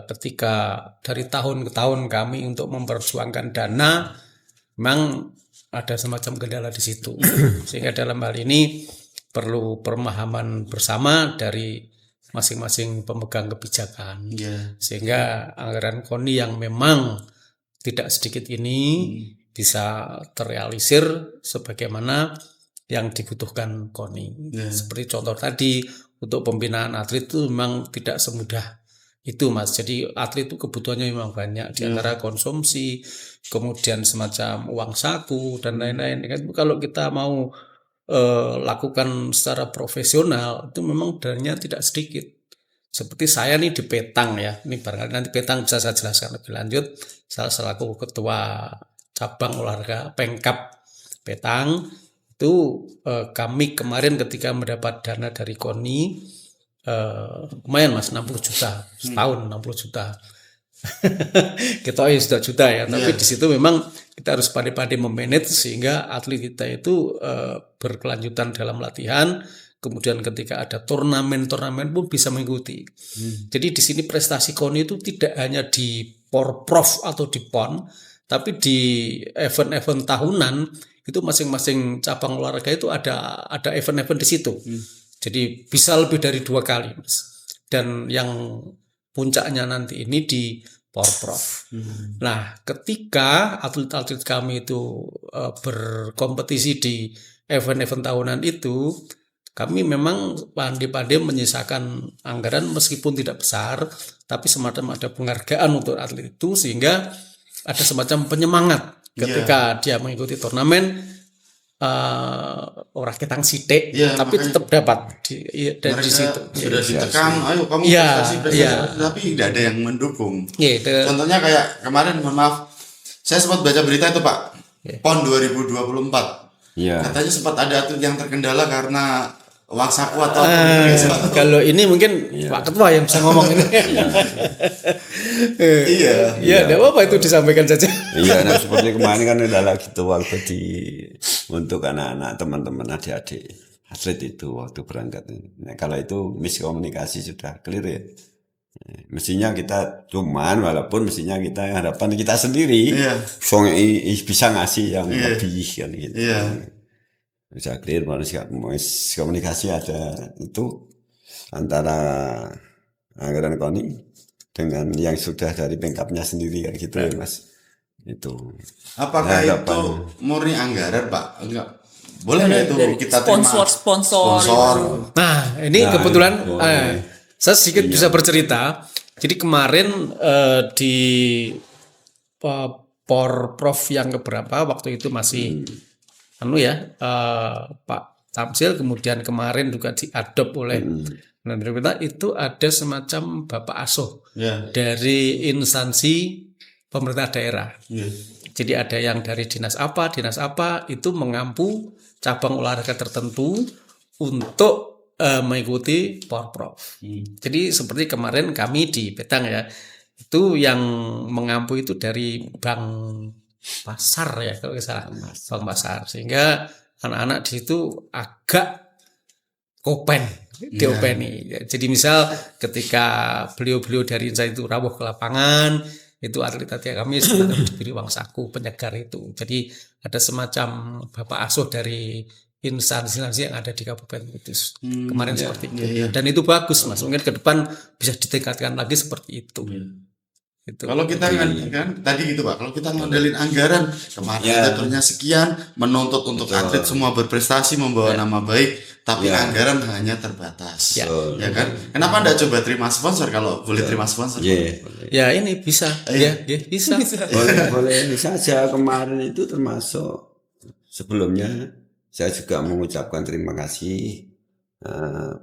ketika dari tahun ke tahun kami untuk memperjuangkan dana memang ada semacam kendala di situ. Sehingga dalam hal ini perlu pemahaman bersama dari masing-masing pemegang kebijakan. Sehingga anggaran KONI yang memang tidak sedikit ini bisa terrealisir sebagaimana yang dibutuhkan KONI. Seperti contoh tadi untuk pembinaan atlet itu memang tidak semudah itu Mas. Jadi atlet itu kebutuhannya memang banyak di antara konsumsi, kemudian semacam uang saku dan lain-lain. Kalau kita mau lakukan secara profesional itu memang dananya tidak sedikit. seperti saya nih di Petang ya, ini barangkali nanti Petang bisa saya jelaskan lebih lanjut. Salah selaku ketua cabang olahraga Pengkap Petang itu kami kemarin ketika mendapat dana dari KONI lumayan Mas, 60 juta setahun, 60 juta. Kita juta ya, tapi di situ memang kita harus pandai-pandai memanage sehingga atlet kita itu berkelanjutan dalam latihan. Kemudian ketika ada turnamen pun bisa mengikuti. Jadi di sini prestasi KONI itu tidak hanya di Porprov atau di PON, tapi di event-event tahunan itu masing-masing cabang olahraga itu ada event-event di situ. Jadi bisa lebih dari 2 kali, Mas. Dan yang puncaknya nanti ini di Porprov. Nah, ketika atlet-atlet kami itu berkompetisi di event-event tahunan itu, kami memang pandai-pandai menyisakan anggaran meskipun tidak besar, tapi semacam ada penghargaan untuk atlet itu sehingga ada semacam penyemangat ketika dia mengikuti turnamen. Orang ketang sidik, tapi tetap dapat dari situ. Sudah ditekan, ayo kamu prestasi, tapi tidak ada yang mendukung. Contohnya kayak kemarin, mohon maaf, saya sempat baca berita itu Pak, PON 2024. Katanya sempat ada atlet yang terkendala karena uang saku atau kalau ini mungkin Pak Ketua yang bisa ngomong ini. Tidak apa-apa itu disampaikan saja. Nah seperti kemarin kan udah lagi tuh waktu untuk anak-anak teman-teman adik-adik atlet itu waktu berangkat. Nah, kalau itu miskomunikasi sudah clear ya. Mestinya kita walaupun mestinya kita harapan kita sendiri, bisa ngasih yang lebih kan gitu. Bisa clear, komunikasi ada itu antara anggaran KONI dengan yang sudah dari Pengkapnya sendiri kan gitu ya Mas. Itu. Apakah itu murni anggaran Pak? Enggak. Boleh nggak itu kita terima sponsor? Nah ini kebetulan saya sedikit bisa bercerita. Jadi kemarin di Porprov yang keberapa waktu itu masih Pak Tamsil, kemudian kemarin juga diadop oleh pemerintah itu ada semacam bapak asuh dari instansi pemerintah daerah. Jadi ada yang dari dinas apa itu mengampu cabang olahraga tertentu untuk mengikuti Porprov. Jadi seperti kemarin kami di Petang ya, itu yang mengampu itu dari Bank Pasar ya kalau salah, Bank Pasar, sehingga anak-anak di situ agak diopeni. Jadi misal ketika beliau-beliau dari instansi itu rawuh ke lapangan, itu atlet-atlet kami sudah diberi uang saku penyegar itu. Jadi ada semacam bapak asuh dari instansi yang ada di Kabupaten Kudus kemarin seperti itu. Dan itu bagus Mas, mungkin ke depan bisa ditingkatkan lagi seperti itu. Gitu. Kalau kita kan tadi gitu Pak, kalau kita ngandelin anggaran kemarin aturnya sekian, menuntut untuk atlet semua berprestasi membawa nama baik, tapi anggaran hanya terbatas, ya kan? Kenapa enggak coba terima sponsor kalau boleh terima sponsor? Ya ini bisa, bisa. Boleh saja. Kemarin itu termasuk sebelumnya saya juga mengucapkan terima kasih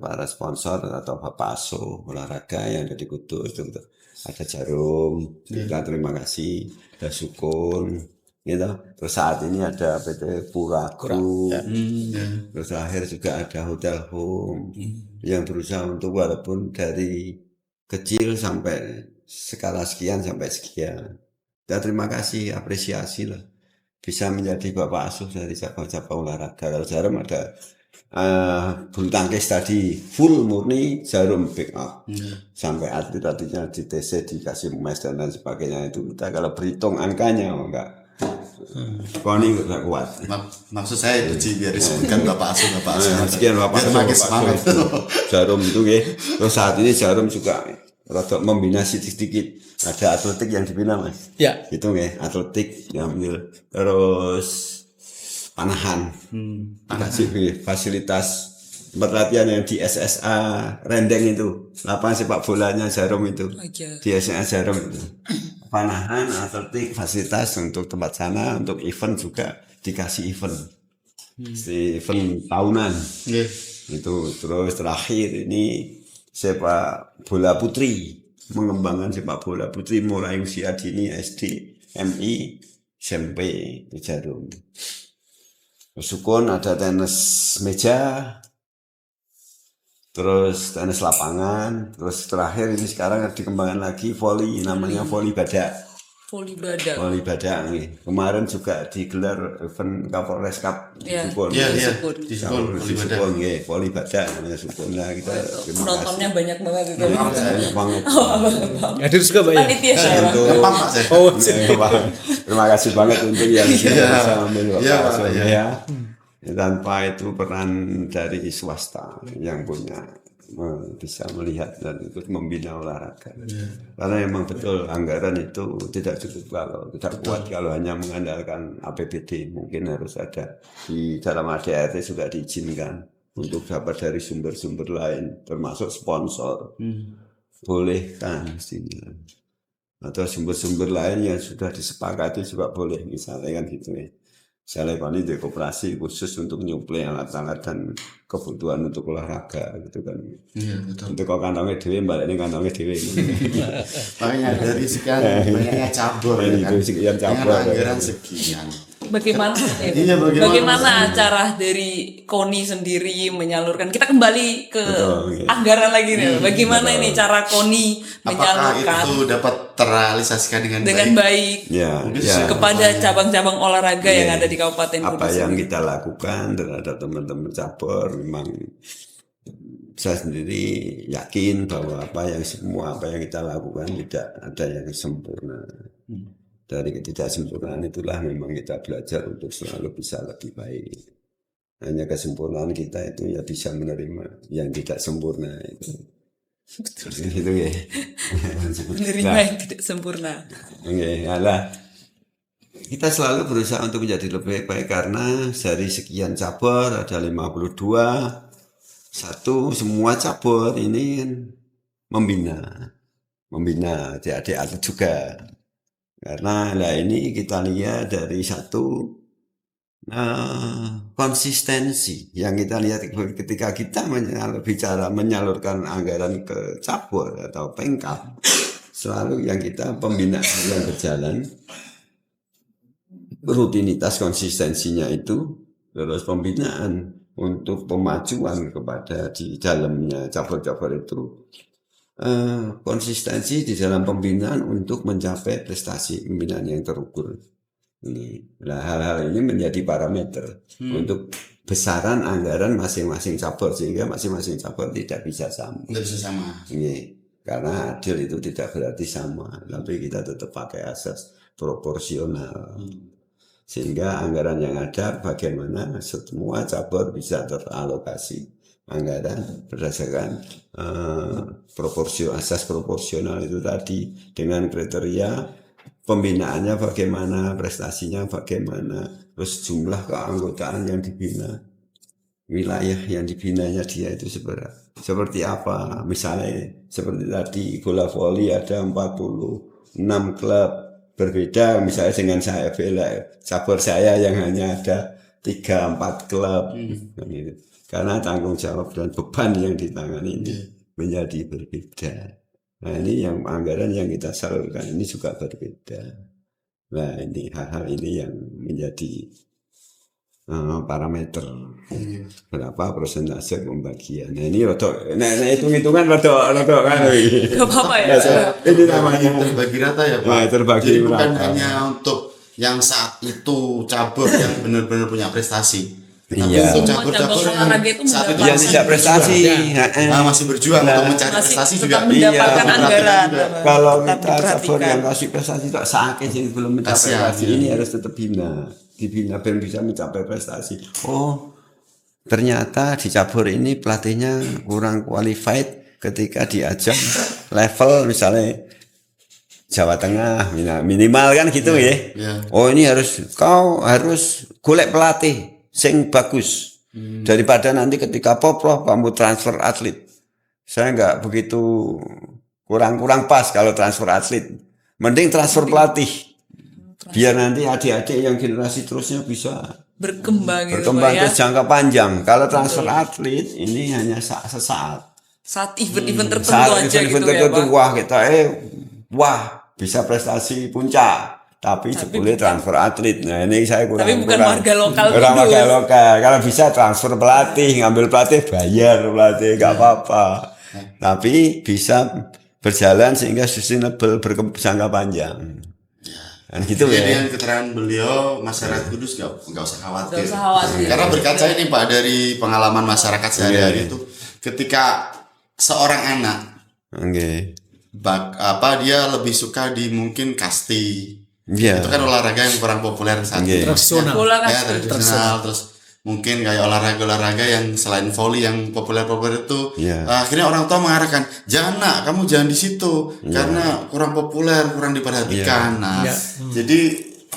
para sponsor atau Bapak Asuh olahraga yang ada di Kudus itu. Ada Jarum, kita terima kasih, ada Sukun, gitu. Terus saat ini ada PT Puraku, terus terakhir juga ada Hotel Home yang berusaha untuk walaupun dari kecil sampai skala sekian sampai sekian. Kita terima kasih, apresiasi lah. Bisa menjadi Bapak Asuh dari cabang-cabang olahraga. Kalau Jarum ada bulu tangkis tadi full murni Jarum pick up sampai atlet-atletnya di TC dikasih mes dan lain sebagainya. Itu kita kalau berhitung angkanya enggak KONI enggak kuat. Maksud saya itu biar disebutkan Bapak Asuh sekian Bapak Asuh Jarum itu ya. Terus saat ini Jarum juga rada membina sedikit ada atletik yang dibina Mas itu ya, atletik diambil, terus panahan, fasilitas tempat latihan yang di SSA Rendeng itu, lapangan sepak bolanya Jarum itu, di SSA Jarum itu, panahan, atletik, fasilitas untuk tempat sana, untuk event juga dikasih event tahunan, itu terus terakhir ini sepak bola putri, mengembangkan sepak bola putri mulai usia dini SD, MI, SMP di Jarum. Sukun ada tenis meja, terus tenis lapangan, terus terakhir ini sekarang dikembangkan lagi voli, namanya voli badak. Voli badak. Voli badak nih. Kemarin juga digelar event Kapolres Cup di Iya. Sukun. Iya, iya. Sukun. Di Sukun, Di voli badak. Sukun, ya, voli badak namanya Sukun. Nah, kita terima Penontonnya kasih. banyak banget itu. Banyak banget. Hadir juga Pak ya? Panitia saya. Untuk Gampang Pak saya. Oh, Ya, Pak. Terima kasih banget untuk yang sudah Iya. bisa ambil waktu Iya, Pak, hasilnya, iya. ya. Tanpa itu peran dari swasta yang punya bisa melihat dan ikut membina olahraga. Karena memang betul anggaran itu tidak cukup kalau tidak kuat kalau hanya mengandalkan APBD. Mungkin harus ada di dalam ADART juga diizinkan untuk dapat dari sumber-sumber lain termasuk sponsor. Boleh kan mestinya. Atau sumber-sumber lain yang sudah disepakati juga boleh misalnya kan gitu ya. Misalnya ini di koperasi khusus untuk nyuplai alat-alat dan kebutuhan untuk olahraga gitu kan. Iya, betul. Untuk kau kantongnya dewe, balik ini kantongnya dewe. Makanya dari sekian banyaknya cabur ya kan. Itu sekian cabur. Dengan anggaran sekian. Bagaimana Iya, bagaimana cara dari KONI sendiri menyalurkan? Kita kembali ke Betul, iya. anggaran lagi nih. Bagaimana ini cara KONI Apakah menyalurkan itu dapat terrealisasikan dengan baik Ya, Mungkin ya. kepada cabang-cabang olahraga yang ada di Kabupaten Apa Kudus? yang kita lakukan terhadap teman-teman cabur memang saya sendiri yakin bahwa apa yang kita lakukan tidak ada yang sempurna. Dari ketidaksempurnaan itulah memang kita belajar untuk selalu bisa lebih baik. Hanya kesempurnaan kita itu ya bisa menerima yang tidak sempurna itu. Itu ya. Menerima yang tidak sempurna. Oke, alah. Kita selalu berusaha untuk menjadi lebih baik karena dari sekian cabur ada 52. Satu, semua cabur ini kan membina adik-adik atlet juga. Karena lah ini kita lihat dari satu konsistensi yang kita lihat ketika kita bicara menyalurkan anggaran ke cabur atau pengkap, selalu yang kita pembinaan yang berjalan, rutinitas konsistensinya itu, terus pembinaan untuk pemajuan kepada di dalamnya cabur-cabur itu, konsistensi di dalam pembinaan untuk mencapai prestasi pembinaan yang terukur. Nah, hal-hal ini menjadi parameter untuk besaran anggaran masing-masing cabur sehingga masing-masing cabur tidak bisa sama. Nggak bisa sama. Karena adil itu tidak berarti sama, tapi kita tetap pakai asas proporsional. Sehingga anggaran yang ada bagaimana semua cabur bisa teralokasi anggaran berdasarkan asas proporsional itu tadi dengan kriteria pembinaannya bagaimana, prestasinya bagaimana, terus jumlah keanggotaan yang dibina, wilayah yang dibinanya dia itu seperti apa. Misalnya seperti tadi bola voli ada 46 klub berbeda misalnya dengan saya bela cabur saya yang hanya ada 3-4 klub. Karena tanggung jawab dan beban yang ditangani ini menjadi berbeda. Nah ini yang anggaran yang kita salurkan ini juga berbeda. Nah ini hal-hal ini yang menjadi parameter berapa persentase pembagian. Nah ini hitung-hitungan rotok kan. Gak apa-apa ya. Ini namanya terbagi rata ya Pak. Nah, terbagi Jadi bukan rata. hanya untuk yang saat itu cabur yang benar-benar punya prestasi. Tapi Iya. untuk Semua cabur-cabur cabang olahraga itu saat itu mendapat- yang tidak prestasi. masih berjuang untuk mencari Masih prestasi tetap juga. mendapatkan Iya, anggaran. Kalau Tetap kita cabur diperhatikan. yang kasih prestasi tak sakit sih belum mencapai Kasihan, prestasi iya. ini harus tetap dibina biar bisa mencapai prestasi. Oh ternyata di cabur ini pelatihnya kurang qualified ketika diajak level misalnya Jawa Tengah minimal kan gitu ya. Iya. Oh ini kau harus golek pelatih sing bagus daripada nanti ketika poproh kamu transfer atlet. Saya nggak begitu kurang pas kalau transfer atlet. Mending transfer pelatih biar nanti adik-adik yang generasi terusnya bisa Berkembang gitu berkembang Pak ya. terus jangka panjang. Kalau transfer atlet ini hanya sesaat. Saat event-event tertentu saat aja event-event gitu ya tertentu, Pak. wah kita bisa prestasi puncak, tapi jebule transfer atlet. Nah ini saya kurang. Tapi bukan warga lokal Orang Kudus. warga lokal. Kalau bisa transfer pelatih, ngambil pelatih, bayar pelatih, nggak apa-apa. Tapi bisa berjalan sehingga sustainable, berjangka panjang. Kan gitu Jadi ya. dengan keterangan beliau, masyarakat Kudus nggak usah khawatir. Nggak usah khawatir. Karena berkaca ini Pak dari pengalaman masyarakat sehari-hari itu, ketika seorang anak Oke. dia lebih suka di mungkin kasti. Iya. Itu kan olahraga yang kurang populer saat Oke. ini. Tradisional. Bola kan. Ya, tradisional. Terus mungkin kayak olahraga yang selain volley yang populer-populer itu, Iya. akhirnya orang tua mengarahkan, jangan nak, kamu jangan di situ karena kurang populer, kurang diperhatikan. Nah, Iya. jadi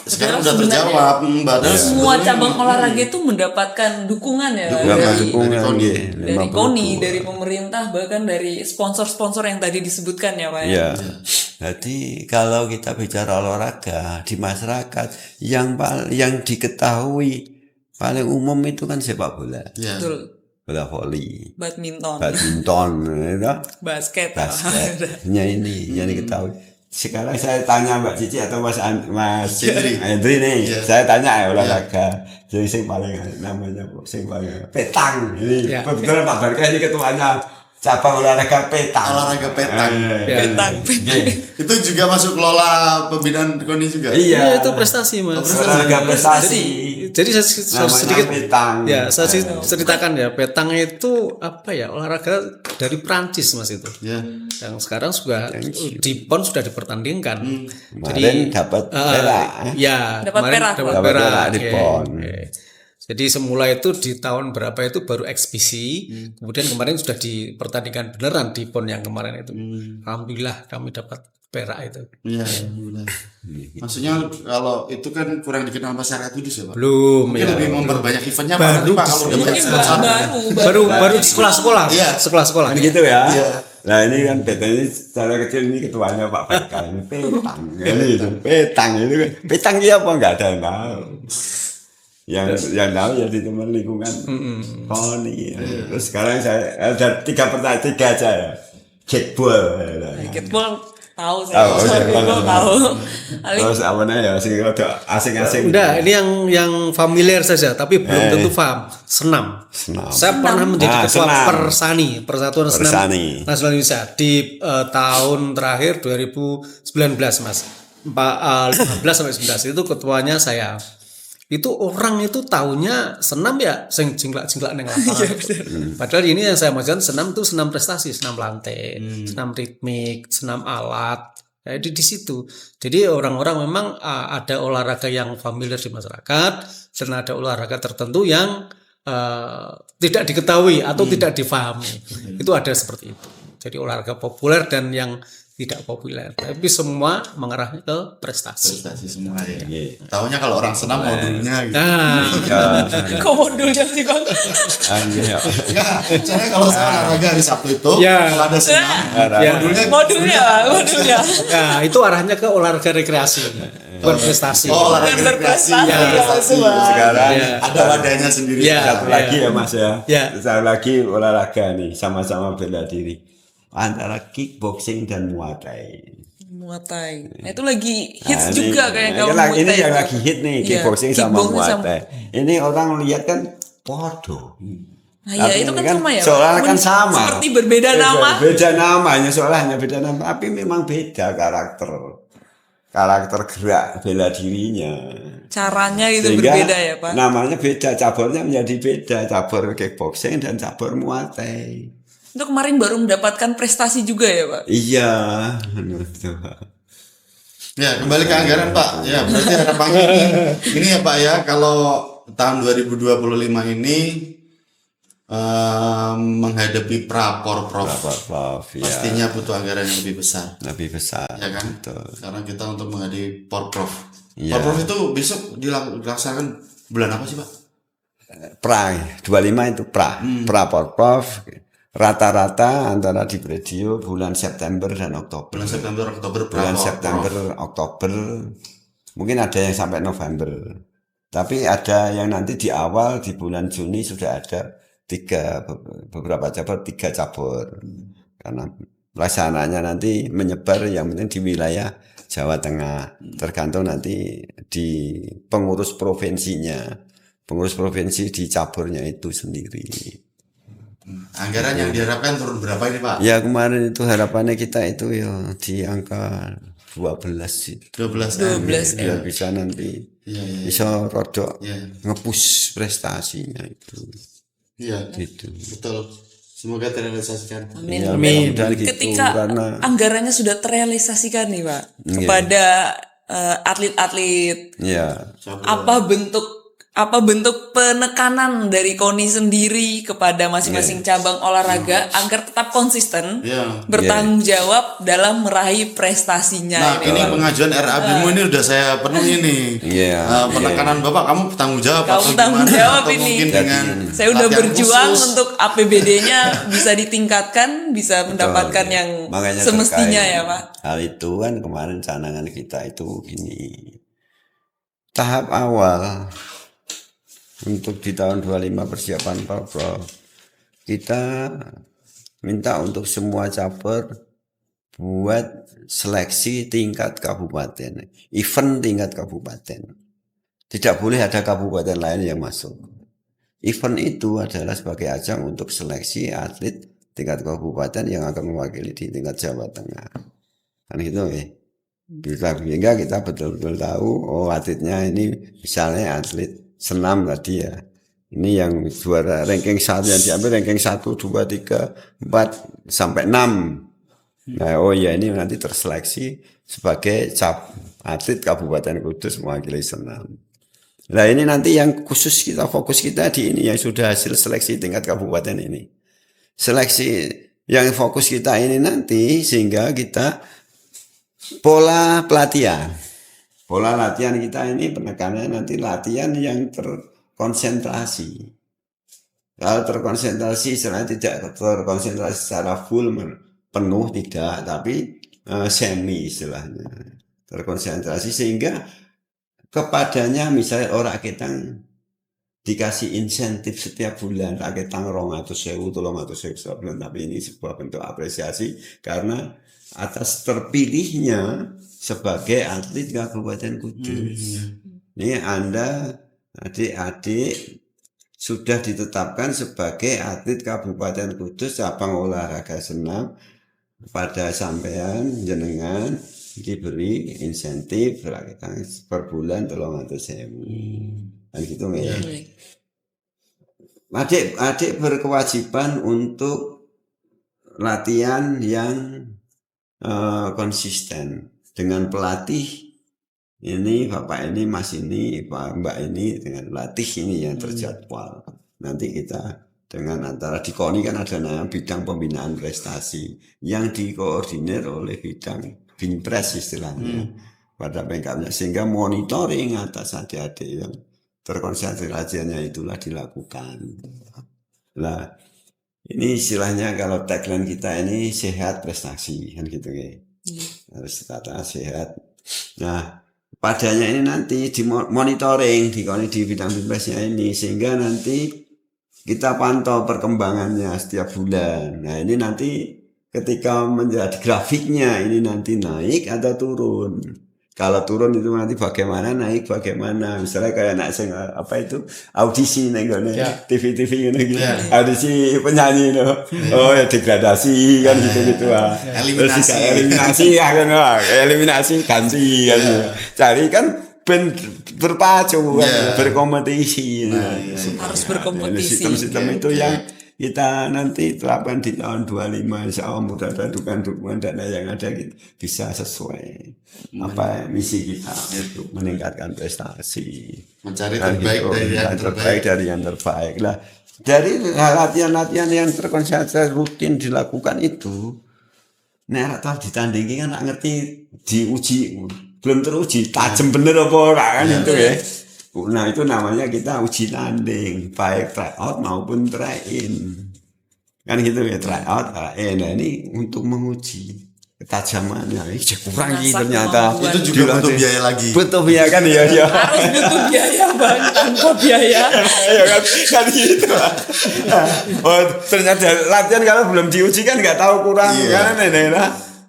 sekarang udah Sebenarnya terjawab. Padahal semua cabang olahraga itu mendapatkan dukungan ya Dukungan, dari KONI, dari pemerintah, bahkan dari sponsor-sponsor yang tadi disebutkan ya Pak. Iya. Jadi kalau kita bicara olahraga di masyarakat yang diketahui paling umum itu kan sepak bola, Ya. Betul. bola voli, Badminton, badminton, itu basket. basketnya ini yang diketahui. Sekarang saya tanya Mbak Cici atau Mas Hendri nih, saya tanya olahraga. Jadi sing paling namanya sing paling petang ini. Ya. Kebetulan Pak Barka ini ketuanya cabang olahraga petang. Olahraga petang. Petang. Itu juga masuk kelola pembinaan KONI juga. Iya, itu prestasi Mas. olahraga prestasi. Jadi saya Namanya sedikit petang. ya saya ceritakan ya, petang itu apa ya, olahraga dari Prancis Mas itu. Ya. Yang sekarang sudah di PON sudah dipertandingkan. Kemarin dapat perak. Ya, Dapat kemarin perak, dapat Dapat perak perak di Oke, PON. oke. Jadi semula itu di tahun berapa itu baru eksibisi, kemudian kemarin sudah dipertandingkan beneran di PON yang kemarin itu. Alhamdulillah kami dapat perak itu. Iya, alhamdulillah. Maksudnya kalau itu kan kurang dikenal masyarakat Kudus ya Pak. Belum Mungkin ya. lebih memperbanyak eventnya Baru Pak. Nanti, Pak kalau udah Mungkin banyak sponsor. Baru sekolah-sekolah. Iya. Sekolah-sekolah. Kan gitu ya. Nah ini kan petang ini secara kecil ini ketuanya Pak Barka ini petang. Ini petang ini kan. Petang ini apa enggak ada yang tahu. Yang tahu ya di teman lingkungan KONI. Terus sekarang saya ada tiga aja ya. Kickball. Basketball tahu sih. Tahu, Volleyball tahu. Paling Terus apa ya sing rada asing-asing. Udah, ini yang familiar saja, tapi belum tentu paham. Senam. Senam. Saya pernah menjadi ketua senam. Persani, Persatuan Senam Persani. Nasional Indonesia di tahun terakhir 2019 Mas. 15 sampai 19 itu ketuanya saya. Itu orang itu taunya senam ya sing jinglak-jinglak neng lapangan. Padahal ini yang saya maksudkan senam itu senam prestasi, senam lantai, senam ritmik, senam alat. Jadi di situ. Jadi orang-orang memang ada olahraga yang familiar di masyarakat dan ada olahraga tertentu yang tidak diketahui atau tidak difahami. Itu ada seperti itu. Jadi olahraga populer dan yang tidak populer, tapi semua mengarahnya ke prestasi. Prestasi semua ya. Taunya kalau orang senam modulnya gitu. Nah, kok modulnya sih Bang? Iya. Enggak, saya kalau saya olahraga hari Sabtu itu Ya. kalau ada senam, Ya. modulnya Modulnya. nah, itu arahnya ke olahraga rekreasi, bukan prestasi. olahraga Bukan rekreasi. berprestasi. Sekarang Ya. Ada wadahnya sendiri. Ya. satu lagi ya Mas ya. Ya. Satu lagi olahraga nih sama-sama bela diri antara kickboxing dan Muay Thai. Muay Thai. Nah, itu lagi hits Nah, juga ini, kayak ini kalau lagi- Muay ini Thai yang itu. lagi hit nih Iya, kickboxing sama kickboxing Muay sama- Thai. Ini orang lihat kan podo. Nah, ya Tapi itu ini kan sama ya. Pak? seolah kan sama. Seperti berbeda nama. Beda namanya, seolahnya beda nama, tapi memang beda karakter gerak bela dirinya. Caranya itu Sehingga berbeda ya Pak. namanya beda, cabornya menjadi beda, cabur kickboxing dan cabur Muay Thai. Itu kemarin baru mendapatkan prestasi juga ya Pak. Iya. Ya, kembali ke anggaran Pak. Ya, berarti harapannya ini ya Pak ya, kalau tahun 2025 ini menghadapi Prof. Ya, Pastinya butuh anggaran yang lebih besar. lebih besar. Ya kan? Betul. Sekarang kita untuk menghadapi Prof. Iya. Prof itu besok dilaksanakan bulan apa sih Pak? Pra 25 itu pra porprov rata-rata antara di radio bulan September dan Oktober. Bulan September, Oktober, Bulan Prof. September, Oktober, mungkin ada yang sampai November. Tapi ada yang nanti di awal di bulan Juni sudah ada beberapa cabur 3 cabur. Karena pelaksanaannya nanti menyebar yang penting di wilayah Jawa Tengah, tergantung nanti di pengurus provinsinya, pengurus provinsi di caburnya itu sendiri. Anggaran yang diharapkan turun berapa ini Pak? Ya kemarin itu harapannya kita itu ya di angka 12 sih. 12 Biar bisa nanti bisa rodok nge-push prestasinya itu. Iya, Gitu. betul. Semoga terrealisasikan. Amin. Ya, Amin. mudah-mudahan gitu, Ketika karena anggarannya sudah terrealisasikan nih Pak kepada atlet-atlet, ya apa bentuk penekanan dari KONI sendiri kepada masing-masing cabang olahraga agar tetap konsisten bertanggung jawab dalam meraih prestasinya. Nah, ini pengajuan RAB-mu ini udah saya penuhi nih. Penekanan Bapak, kamu bertanggung jawab Kamu atau tanggung gimana? jawab Atau ini. mungkin dengan Saya udah latihan berjuang khusus? untuk APBD-nya bisa ditingkatkan, bisa mendapatkan yang makanya semestinya terkait ya Pak. hal itu kan kemarin canangan kita itu gini. Tahap awal untuk di tahun 25 persiapan Pemprov kita minta untuk semua cabur buat seleksi tingkat kabupaten, event tingkat kabupaten. Tidak boleh ada kabupaten lain yang masuk. Event itu adalah sebagai ajang untuk seleksi atlet tingkat kabupaten yang akan mewakili di tingkat Jawa Tengah. Kan gitu ya. Sehingga kita betul-betul tahu, oh atletnya ini misalnya atlet senam tadi ya. Ini yang juara ranking 1 yang diambil ranking 1, 2, 3, 4 sampai 6. Nah, oh ya ini nanti terseleksi sebagai atlet Kabupaten Kudus mewakili senam. Nah, ini nanti yang khusus kita fokus kita di ini yang sudah hasil seleksi tingkat kabupaten ini. Seleksi yang fokus kita ini nanti sehingga kita pola pelatihan. Pola latihan kita ini penekanannya nanti latihan yang terkonsentrasi. Kalau terkonsentrasi sebenarnya tidak terkonsentrasi secara full penuh tidak, tapi semi istilahnya. Terkonsentrasi sehingga kepadanya misalnya orang ketang dikasih insentif setiap bulan, ketang 200.000, 300.000 setiap bulan, tapi ini sebuah bentuk apresiasi karena atas terpilihnya sebagai atlet Kabupaten Kudus. Ini Anda adik-adik sudah ditetapkan sebagai atlet Kabupaten Kudus cabang olahraga senam pada sampean jenengan diberi insentif per bulan 300.000. Kan gitu ya. Adik-adik berkewajiban untuk latihan yang konsisten dengan pelatih ini, bapak ini, mas ini, mbak ini, dengan pelatih ini yang terjadwal. Nanti kita dengan antara di KONI kan ada namanya bidang pembinaan prestasi yang dikoordinir oleh bidang Binpres istilahnya pada pengkapnya, sehingga monitoring atas adik-adik yang terkonsentrasi latihannya itulah dilakukan. Nah, ini istilahnya kalau tagline kita ini sehat prestasi kan gitu ya. Harus kata sehat. Nah, padanya ini nanti dimonitoring di bidang Binpresnya ini sehingga nanti kita pantau perkembangannya setiap bulan. Nah, ini nanti ketika menjadi grafiknya ini nanti naik atau turun. Kalau turun itu nanti bagaimana, naik bagaimana. Misalnya kayak anak saya apa itu audisi nih TV-TV gitu. Audisi penyanyi oh ya degradasi kan gitu eliminasi ganti kan. Cari kan berpacu kan, berkompetisi. Harus berkompetisi. Sistem-sistem itu yang kita nanti terapkan di tahun 25 insya Allah mudah-mudahan dukungan dana yang ada gitu, bisa sesuai apa misi kita untuk meningkatkan prestasi, mencari terbaik dari yang terbaik lah. Dari latihan-latihan yang terkonsentrasi rutin dilakukan itu, nek tahu ditandingi kan nggak ngerti diuji, belum teruji tajam bener apa ora kan itu ya. Nah itu namanya kita uji tanding, baik try out maupun try in. Kan gitu ya, try out, try in. Nah ini untuk menguji ketajamannya ini kurang Masak ternyata. kemampuan. Itu juga butuh biaya lagi. Butuh biaya kan ya. Harus butuh biaya bang, tanpa biaya. Ya kan gitu lah. Oh, ternyata latihan kalau belum diuji kan nggak tahu kurang kan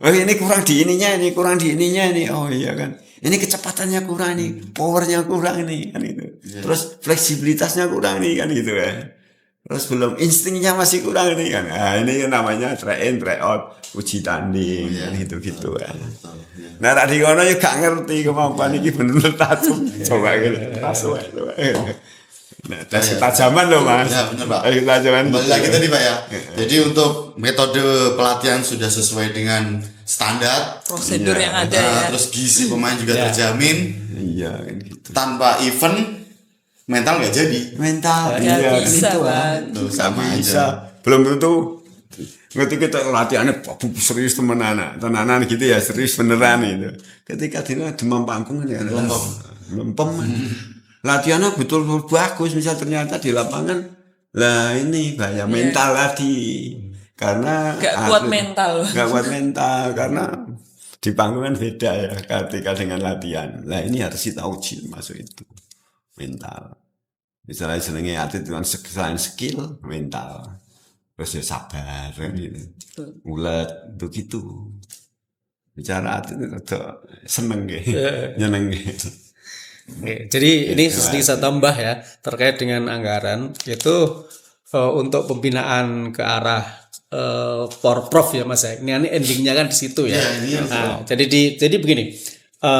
oh ini kurang di ininya ini kurang di ininya ini oh iya kan ini kecepatannya kurang nih powernya kurang nih kan itu terus fleksibilitasnya kurang nih kan gitu kan terus belum instingnya masih kurang nih kan ini namanya try in try out uji tanding kan gitu kan nah tadi kono ya gak ngerti kemampuan ini bener-bener tajam coba gitu nah, tes ketajaman loh mas. Ya benar Pak. Ketajaman. Kembali lagi tadi Pak ya. Jadi untuk metode pelatihan sudah sesuai dengan standar. Prosedur yang ada ya. Terus gizi pemain juga terjamin. Iya kan gitu. Tanpa event mental nggak jadi. Mental. Gak bisa gitu, bang. Tuh, Sama sama bisa. aja. Belum tentu. Ngerti kita latihannya serius temenan gitu ya serius beneran itu. Ketika dia demam panggung ya lempem. Latihannya betul-betul bagus misal ternyata di lapangan lah ini bahaya mental tadi karena Gak kuat mental. nggak kuat mental karena di panggung kan beda ya ketika dengan latihan lah ini harus kita uji masuk itu mental misalnya senengnya atlet dengan selain skill mental terus ya sabar kan gitu ulet begitu bicara atlet itu seneng gitu nyeneng gitu. Oke, jadi ini sedikit saya tambah ya terkait dengan anggaran itu untuk pembinaan ke arah porprov ya Mas ya. Ini endingnya kan di situ ya. Nah, jadi begini,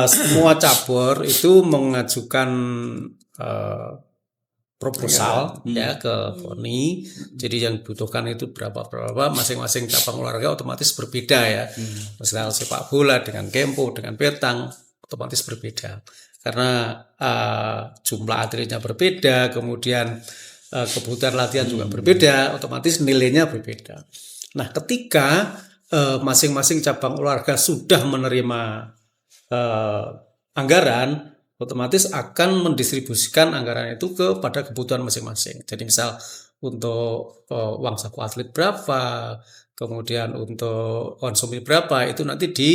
semua cabur itu mengajukan proposal ya ke KONI. Jadi yang dibutuhkan itu berapa masing-masing cabang olahraga otomatis berbeda ya. Misalnya sepak bola dengan kempo dengan petang otomatis berbeda. Karena jumlah atletnya berbeda, kemudian kebutuhan latihan juga berbeda, otomatis nilainya berbeda. Nah, ketika masing-masing cabang olahraga sudah menerima anggaran, otomatis akan mendistribusikan anggaran itu kepada kebutuhan masing-masing. Jadi misal untuk uang saku atlet berapa, kemudian untuk konsumsi berapa, itu nanti di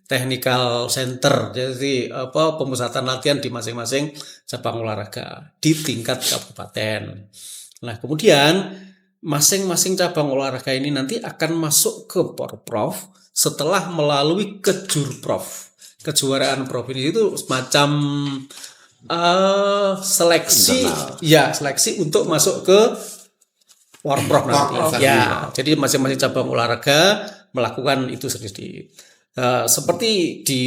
technical center, jadi pemusatan latihan di masing-masing cabang olahraga di tingkat kabupaten. Nah, kemudian masing-masing cabang olahraga ini nanti akan masuk ke Porprov setelah melalui kejurprov. Kejuaraan provinsi itu semacam seleksi, ya seleksi untuk masuk ke Porprov nanti. Ya, jadi masing-masing cabang olahraga melakukan itu sendiri. Seperti di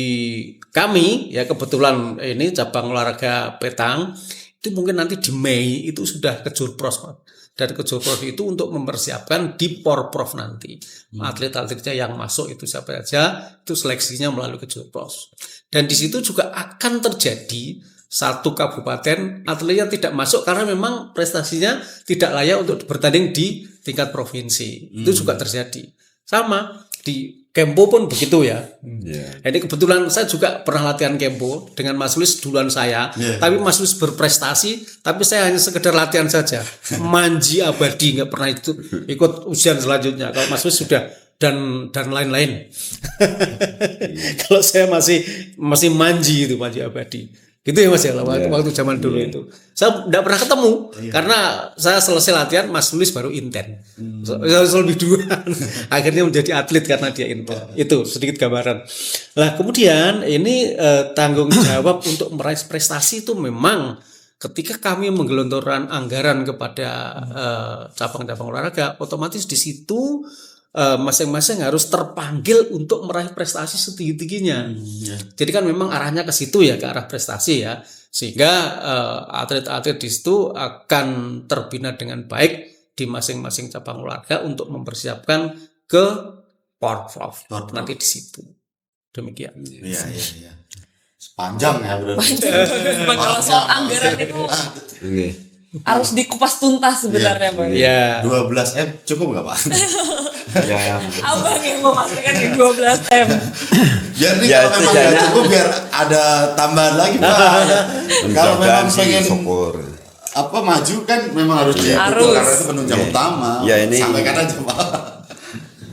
kami ya kebetulan ini cabang olahraga petang itu mungkin nanti di Mei itu sudah ke Jurprov dan ke Jurprov itu untuk mempersiapkan di Porprov nanti atlet-atletnya yang masuk itu siapa saja itu seleksinya melalui ke Jurprov dan di situ juga akan terjadi satu kabupaten atletnya tidak masuk karena memang prestasinya tidak layak untuk bertanding di tingkat provinsi itu juga terjadi sama di Kempo pun begitu ya. Jadi kebetulan saya juga pernah latihan Kempo dengan Mas Luis duluan saya. Tapi Mas Luis berprestasi, tapi saya hanya sekedar latihan saja. Manji abadi, nggak pernah itu ikut ujian selanjutnya. Kalau Mas Luis sudah dan lain-lain. Kalau saya masih manji itu manji abadi. Gitu ya Mas ya, waktu zaman dulu itu. Saya tidak pernah ketemu karena saya selesai latihan Mas Luis baru inten. Saya lebih duluan. Akhirnya menjadi atlet karena dia inten. Itu sedikit gambaran. Nah, kemudian ini tanggung jawab untuk meraih prestasi itu memang ketika kami menggelontorkan anggaran kepada cabang-cabang olahraga, otomatis di situ masing-masing harus terpanggil untuk meraih prestasi setinggi-tingginya. Jadi kan memang arahnya ke situ ya, ke arah prestasi ya. Sehingga atlet-atlet di situ akan terbina dengan baik di masing-masing cabang olahraga untuk mempersiapkan ke Porprov. Nanti di situ. Demikian. Iya. Panjang ya berarti. Kalau soal anggaran itu harus dikupas tuntas sebenarnya Bang. Ya. 12M cukup nggak Pak? Ya. Abang yang memastikan di 12M. Biar nih kalau memang nggak cukup biar ada tambahan lagi Pak. Kalau memang pengen maju kan memang harus diatur karena itu penunjang utama. Ya, ini sampaikan aja Pak.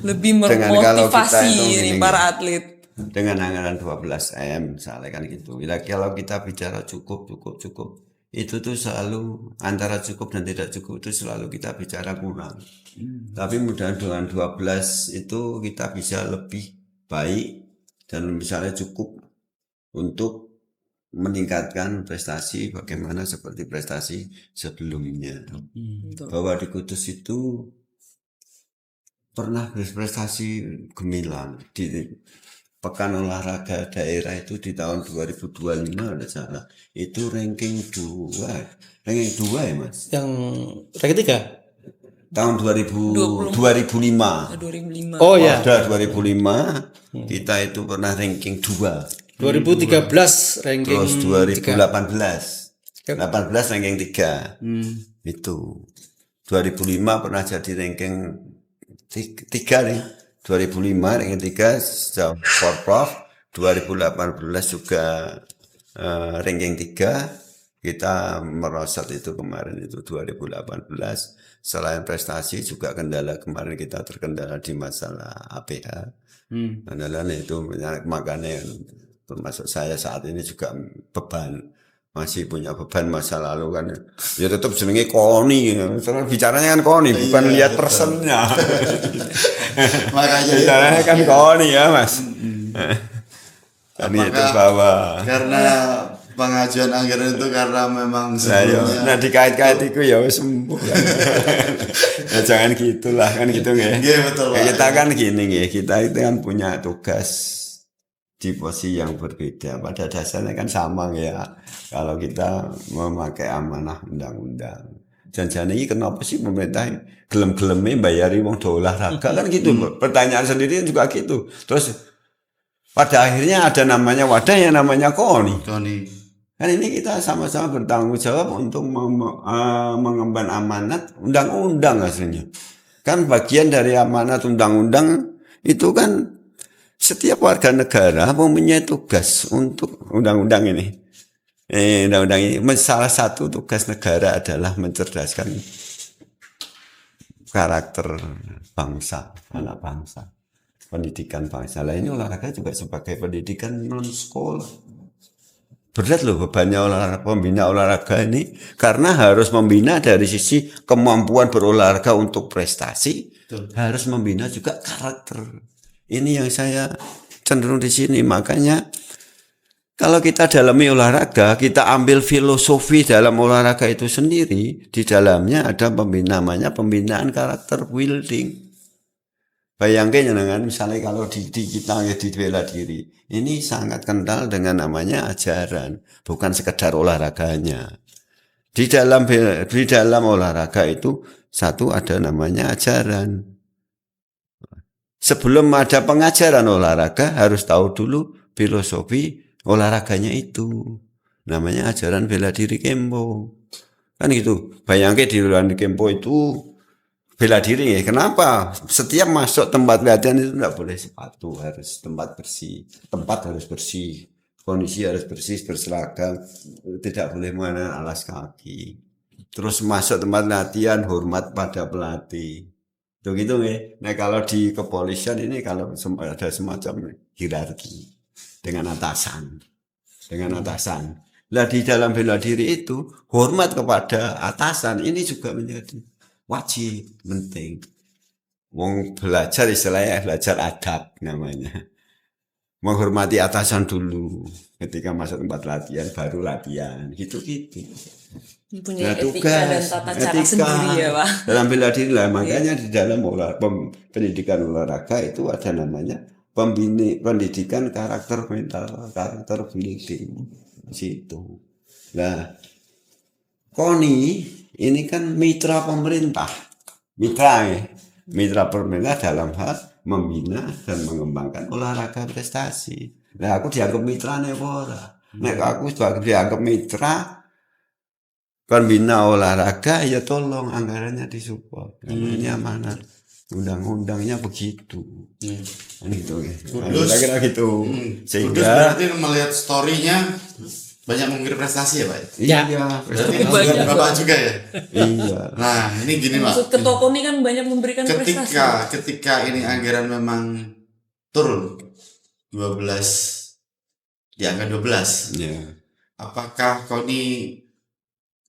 Lebih Dengan kalau kita memotivasi hitung ini gini, para atlet. dengan anggaran 12M misalnya kan gitu. Kalau kita bicara cukup, itu tuh selalu antara cukup dan tidak cukup itu selalu kita bicara kurang. Tapi mudah dengan 12 itu kita bisa lebih baik dan misalnya cukup untuk meningkatkan prestasi bagaimana seperti prestasi sebelumnya. Bahwa di Kudus itu pernah berprestasi gemilang di Pekan Olahraga Daerah itu di tahun 2025 ada salah. Itu ranking 2 ya Mas. Yang ranking 3? Tahun 2005. 2005. Oh ya. Pada 2005 kita itu pernah ranking 2. 2013 ranking Terus 2018 3. 18 ranking 3. Itu 2005 pernah jadi ranking 3 nih. 2005 ranking 3 Porprov, 2018 juga ranking 3. Kita merosot itu kemarin itu 2018. Selain prestasi juga kendala kemarin kita terkendala di masalah APH. Kendalanya itu makanya termasuk saya saat ini juga beban, masih punya beban masa lalu kan. Ya tetap jenenge KONI, bicaranya kan KONI, bukan lihat personnya. Makanya bicaranya kan KONI ya Mas. Ini itu bahwa karena pengajuan anggaran itu karena memang sebelumnya nah dikait-kait itu ya wis sembuh. Ya jangan gitulah kan gitu nggih. Iya betul. Ya, kita kan gini nggih, kita itu kan punya tugas di posisi yang berbeda. Pada dasarnya kan sama ya. Kalau kita memakai amanah undang-undang. Jangan ini kenapa sih pemerintah gelem-geleme bayari wong do olahraga kan gitu. Pertanyaan sendiri juga gitu. Terus pada akhirnya ada namanya wadah yang namanya KONI. Kan ini kita sama-sama bertanggung jawab untuk mengemban amanat undang-undang hasilnya. Kan bagian dari amanat undang-undang itu kan setiap warga negara mempunyai tugas untuk undang-undang ini. Undang-undang ini salah satu tugas negara adalah mencerdaskan karakter bangsa, anak bangsa, pendidikan bangsa. Lah ini olahraga juga sebagai pendidikan non sekolah. Berat loh bebannya pembina olahraga ini karena harus membina dari sisi kemampuan berolahraga untuk prestasi, harus membina juga karakter. Ini yang saya cenderung di sini. Makanya kalau kita dalami olahraga, kita ambil filosofi dalam olahraga itu sendiri, di dalamnya ada namanya pembinaan karakter building. Bayangkan jangan misalnya kalau di kita di bela diri, ini sangat kental dengan namanya ajaran, bukan sekedar olahraganya. Di dalam olahraga itu satu ada namanya ajaran. Sebelum ada pengajaran olahraga harus tahu dulu filosofi olahraganya itu. Namanya ajaran bela diri Kempo. Kan gitu. Bayangkan di luar Kempo itu bela diri ya. Kenapa? Setiap masuk tempat latihan itu tidak boleh sepatu, harus tempat bersih. Tempat harus bersih, kondisi harus bersih, berseragam, tidak boleh mengenakan alas kaki. Terus masuk tempat latihan hormat pada pelatih. Tuh gitu ya. Nah kalau di kepolisian ini kalau ada semacam hierarki dengan atasan. Lah di dalam bela diri itu hormat kepada atasan ini juga menjadi wajib, penting. Wong belajar istilahnya belajar adab namanya. Menghormati atasan dulu. Ketika masuk tempat latihan baru latihan. Gitu-gitu. Punya etika dan tata cara sendiri ya Pak. Dalam bela diri lah. Makanya di dalam pendidikan olahraga itu ada namanya pendidikan karakter mental, karakter building. Situ. Nah, KONI ini kan mitra pemerintah. Mitra pemerintah dalam hal membina dan mengembangkan olahraga prestasi. Nah, aku dianggap mitrane apa ora? Nek aku dianggap mitra kan bina olahraga ya tolong anggarannya disupport. Ini amanat. Undang-undangnya begitu. Kudus, kira-kira gitu. Kudus berarti melihat story-nya banyak mengukir prestasi ya Pak? Ya. Iya, Berarti Banyak. Bapak juga ya? iya. Nah ini gini Pak, Maksud ketua KONI kan banyak memberikan prestasi. ketika ini anggaran memang turun 12 di angka 12, Iya. apakah KONI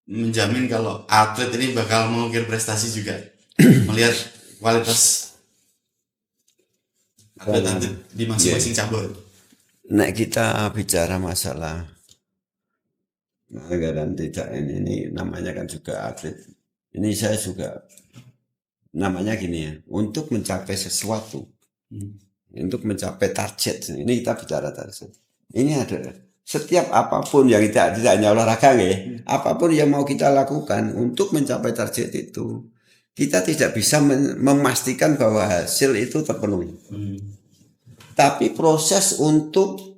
menjamin kalau atlet ini bakal mengukir prestasi juga melihat kualitas atlet di masing-masing cabur? Nek kita bicara masalah anggaran tidak ini namanya kan juga atlet. Ini saya juga namanya gini ya, untuk mencapai sesuatu, untuk mencapai target. Ini kita bicara target. Ini ada setiap apapun yang tidak hanya olahraga ya, apapun yang mau kita lakukan untuk mencapai target itu, kita tidak bisa memastikan bahwa hasil itu terpenuhi. Tapi proses untuk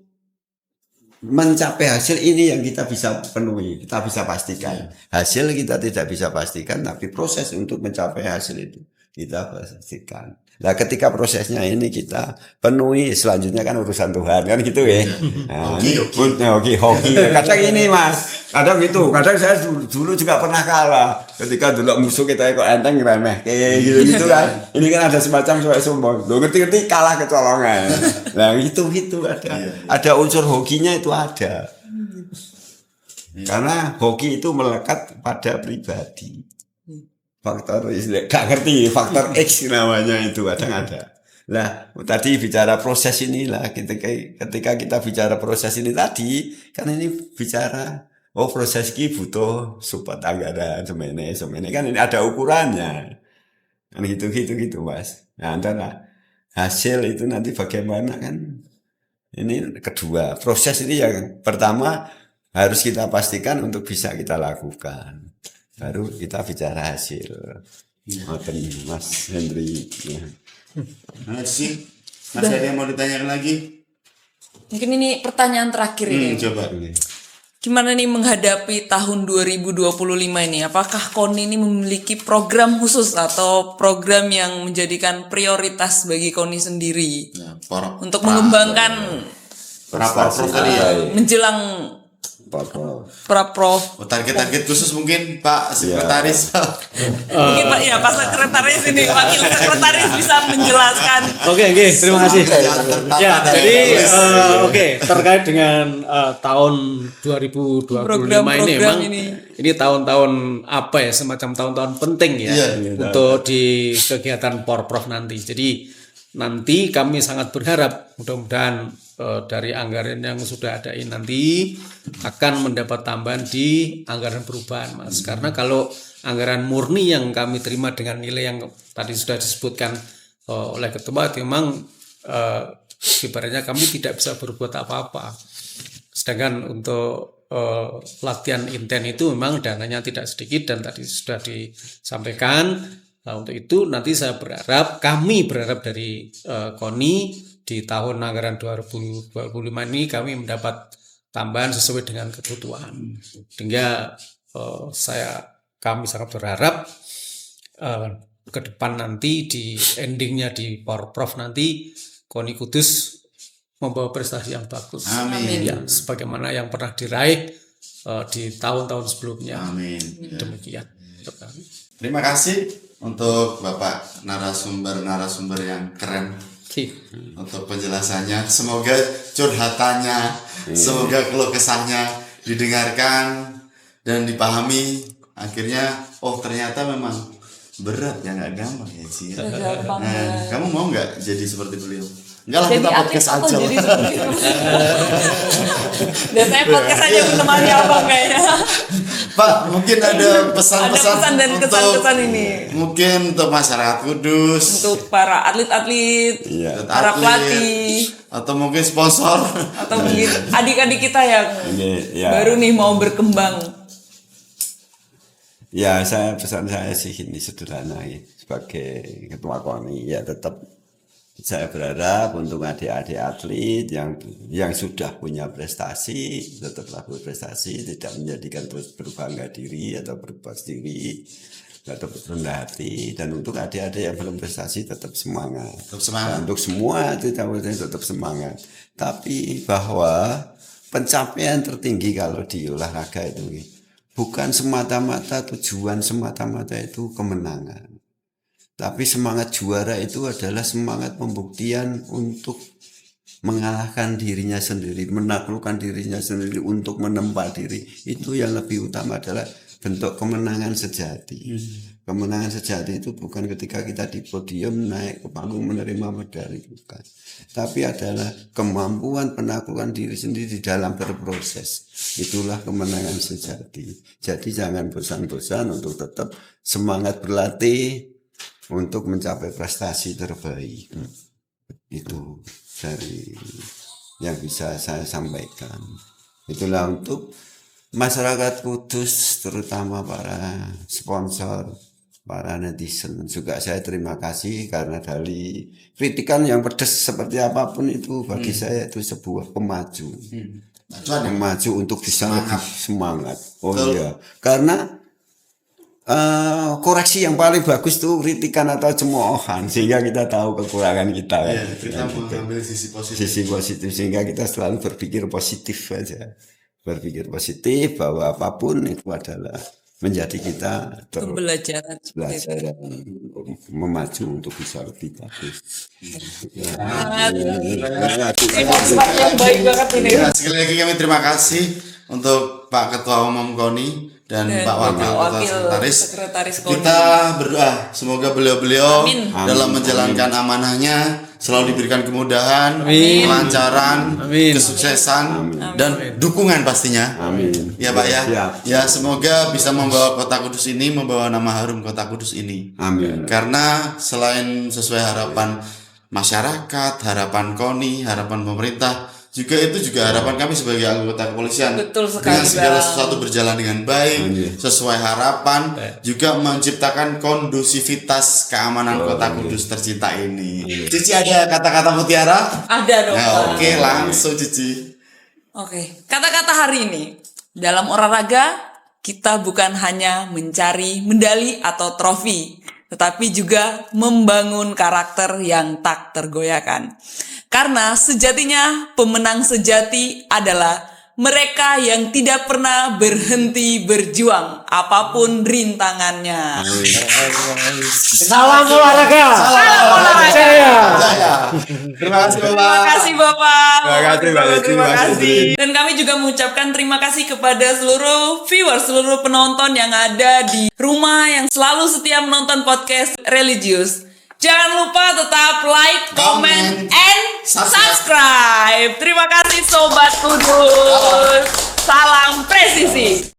mencapai hasil ini yang kita bisa penuhi, kita bisa pastikan. Hasil kita tidak bisa pastikan, tapi proses untuk mencapai hasil itu kita pastikan. Nah ketika prosesnya ini kita penuhi, selanjutnya kan urusan Tuhan kan gitu ya. Nah, hoki. Kadang ini Mas, kadang gitu. Kadang saya dulu juga pernah kalah. Ketika dulu musuh kita kok enteng remeh kayak gitu kan. Ini kan ada semacam sombong. Lo ngerti kalah kecolongan. Nah itu ada unsur hokinya itu ada. Karena hoki itu melekat pada pribadi. Faktor gak ngerti, faktor X namanya itu kadang ada. Nah, tadi bicara proses inilah ketika kita bicara proses ini tadi, kan ini bicara proses ini butuh support anggaran semene kan ini ada ukurannya. Kan gitu Mas. Nah, antara hasil itu nanti bagaimana kan? Ini kedua, proses ini yang pertama harus kita pastikan untuk bisa kita lakukan. Baru kita bicara hasil. Mas Hendri. Ya. Masih ada yang mau ditanyakan lagi? Mungkin ini pertanyaan terakhir ini. Coba. Gimana nih menghadapi tahun 2025 ini? Apakah KONI ini memiliki program khusus atau program yang menjadikan prioritas bagi KONI sendiri untuk mengembangkan menjelang Praprof? Target-target khusus mungkin Pak Sekretaris. Mungkin Pak Sekretaris ini, Wakil Sekretaris bisa menjelaskan. Oke, terima kasih. Ya, jadi terkait dengan tahun 2025 ini memang ini tahun-tahun apa ya, semacam tahun-tahun penting ya untuk di kegiatan Porprov nanti. Jadi nanti kami sangat berharap mudah-mudahan dari anggaran yang sudah ada ini nanti akan mendapat tambahan di anggaran perubahan Mas, karena kalau anggaran murni yang kami terima dengan nilai yang tadi sudah disebutkan oleh ketua memang ibaratnya kami tidak bisa berbuat apa-apa, sedangkan untuk latihan inten itu memang dananya tidak sedikit dan tadi sudah disampaikan. Nah, untuk itu nanti kami berharap dari KONI di tahun anggaran 2025 ini kami mendapat tambahan sesuai dengan kebutuhan. Sehingga kami sangat berharap ke depan nanti di endingnya di Porprov nanti KONI Kudus membawa prestasi yang bagus. Amin. Ya, sebagaimana yang pernah diraih di tahun-tahun sebelumnya. Amin. Demikian. Terima kasih untuk Bapak narasumber yang keren untuk penjelasannya. Semoga curhatannya, semoga keluh kesahnya didengarkan dan dipahami. Akhirnya, ternyata memang berat ya, nggak gampang ya Ci. Nah, kamu mau nggak jadi seperti beliau? Enggak lah, kita podcast aja lah. Biasanya podcast aja menemani abang kayaknya. Pak, mungkin ada pesan-pesan dan kesan-kesan ini. Mungkin untuk masyarakat Kudus, untuk para atlet-atlet, para pelatih, atau mungkin sponsor, atau mungkin adik-adik kita yang baru nih mau berkembang. Ya, pesan saya sih ini sederhana ya. Sebagai ketua KONI ya tetap saya berharap untuk adik-adik atlet yang sudah punya prestasi tetaplah berprestasi, tidak menjadikan terus berbangga diri atau berpuas diri, tetap rendah hati. Dan untuk adik-adik yang belum prestasi tetap semangat. Dan untuk semua tetap semangat. Tapi bahwa pencapaian tertinggi kalau di olahraga itu bukan semata-mata tujuan semata-mata itu kemenangan. Tapi semangat juara itu adalah semangat pembuktian untuk mengalahkan dirinya sendiri, menaklukkan dirinya sendiri, untuk menempa diri. Itu yang lebih utama adalah bentuk kemenangan sejati. Kemenangan sejati itu bukan ketika kita di podium naik ke panggung menerima medali, bukan. Tapi adalah kemampuan penaklukan diri sendiri di dalam berproses. Itulah kemenangan sejati. Jadi jangan bosan-bosan untuk tetap semangat berlatih untuk mencapai prestasi terbaik. Itu dari yang bisa saya sampaikan. Itulah untuk masyarakat Kudus, terutama para sponsor, para netizen. Juga saya terima kasih karena dari kritikan yang pedas seperti apapun itu bagi saya itu sebuah pemaju. Maju untuk bisa lebih semangat. Oh iya, karena koreksi yang paling bagus tuh kritikan atau cemoohan, sehingga kita tahu kekurangan kita. Ya, kita mengambil sisi positif. Sisi positif, sehingga kita selalu berpikir positif aja. Berpikir positif bahwa apapun itu adalah menjadi kita Pembelajaran. belajar dan memaju untuk bisa lebih bagus. Yang baik banget ini. Ya, sekali lagi kami terima kasih untuk Pak Ketua Umum KONI dan Pak Wakil Sekretaris KONI. Kita berdoa semoga beliau-beliau dalam menjalankan amanahnya selalu diberikan kemudahan, kelancaran, kesuksesan, dan dukungan pastinya. Amin. Ya Pak ya. Siap. Ya semoga bisa membawa Kota Kudus ini, membawa nama harum Kota Kudus ini. Amin. Karena selain sesuai harapan masyarakat, harapan KONI, harapan pemerintah, juga itu juga harapan kami sebagai anggota kepolisian. Betul sekali, dengan segala Bang. sesuatu berjalan dengan baik, sesuai harapan, juga menciptakan kondusivitas keamanan Kota Kudus tercinta ini. Cici ada kata-kata mutiara? Ada dong. Ya, Pak. oke, langsung Cici. Oke, kata-kata hari ini. Dalam olahraga, kita bukan hanya mencari medali atau trofi, tetapi juga membangun karakter yang tak tergoyahkan. Karena sejatinya pemenang sejati adalah mereka yang tidak pernah berhenti berjuang apapun rintangannya. Salam olahraga. Salam olahraga. Jaya. Terima kasih Bapak. Terima kasih Bapak. Terima kasih. Dan kami juga mengucapkan terima kasih kepada seluruh viewers, seluruh penonton yang ada di rumah yang selalu setia menonton podcast Religius. Jangan lupa tetap like, comment, and subscribe. Terima kasih Sobat Kudus. Salam presisi.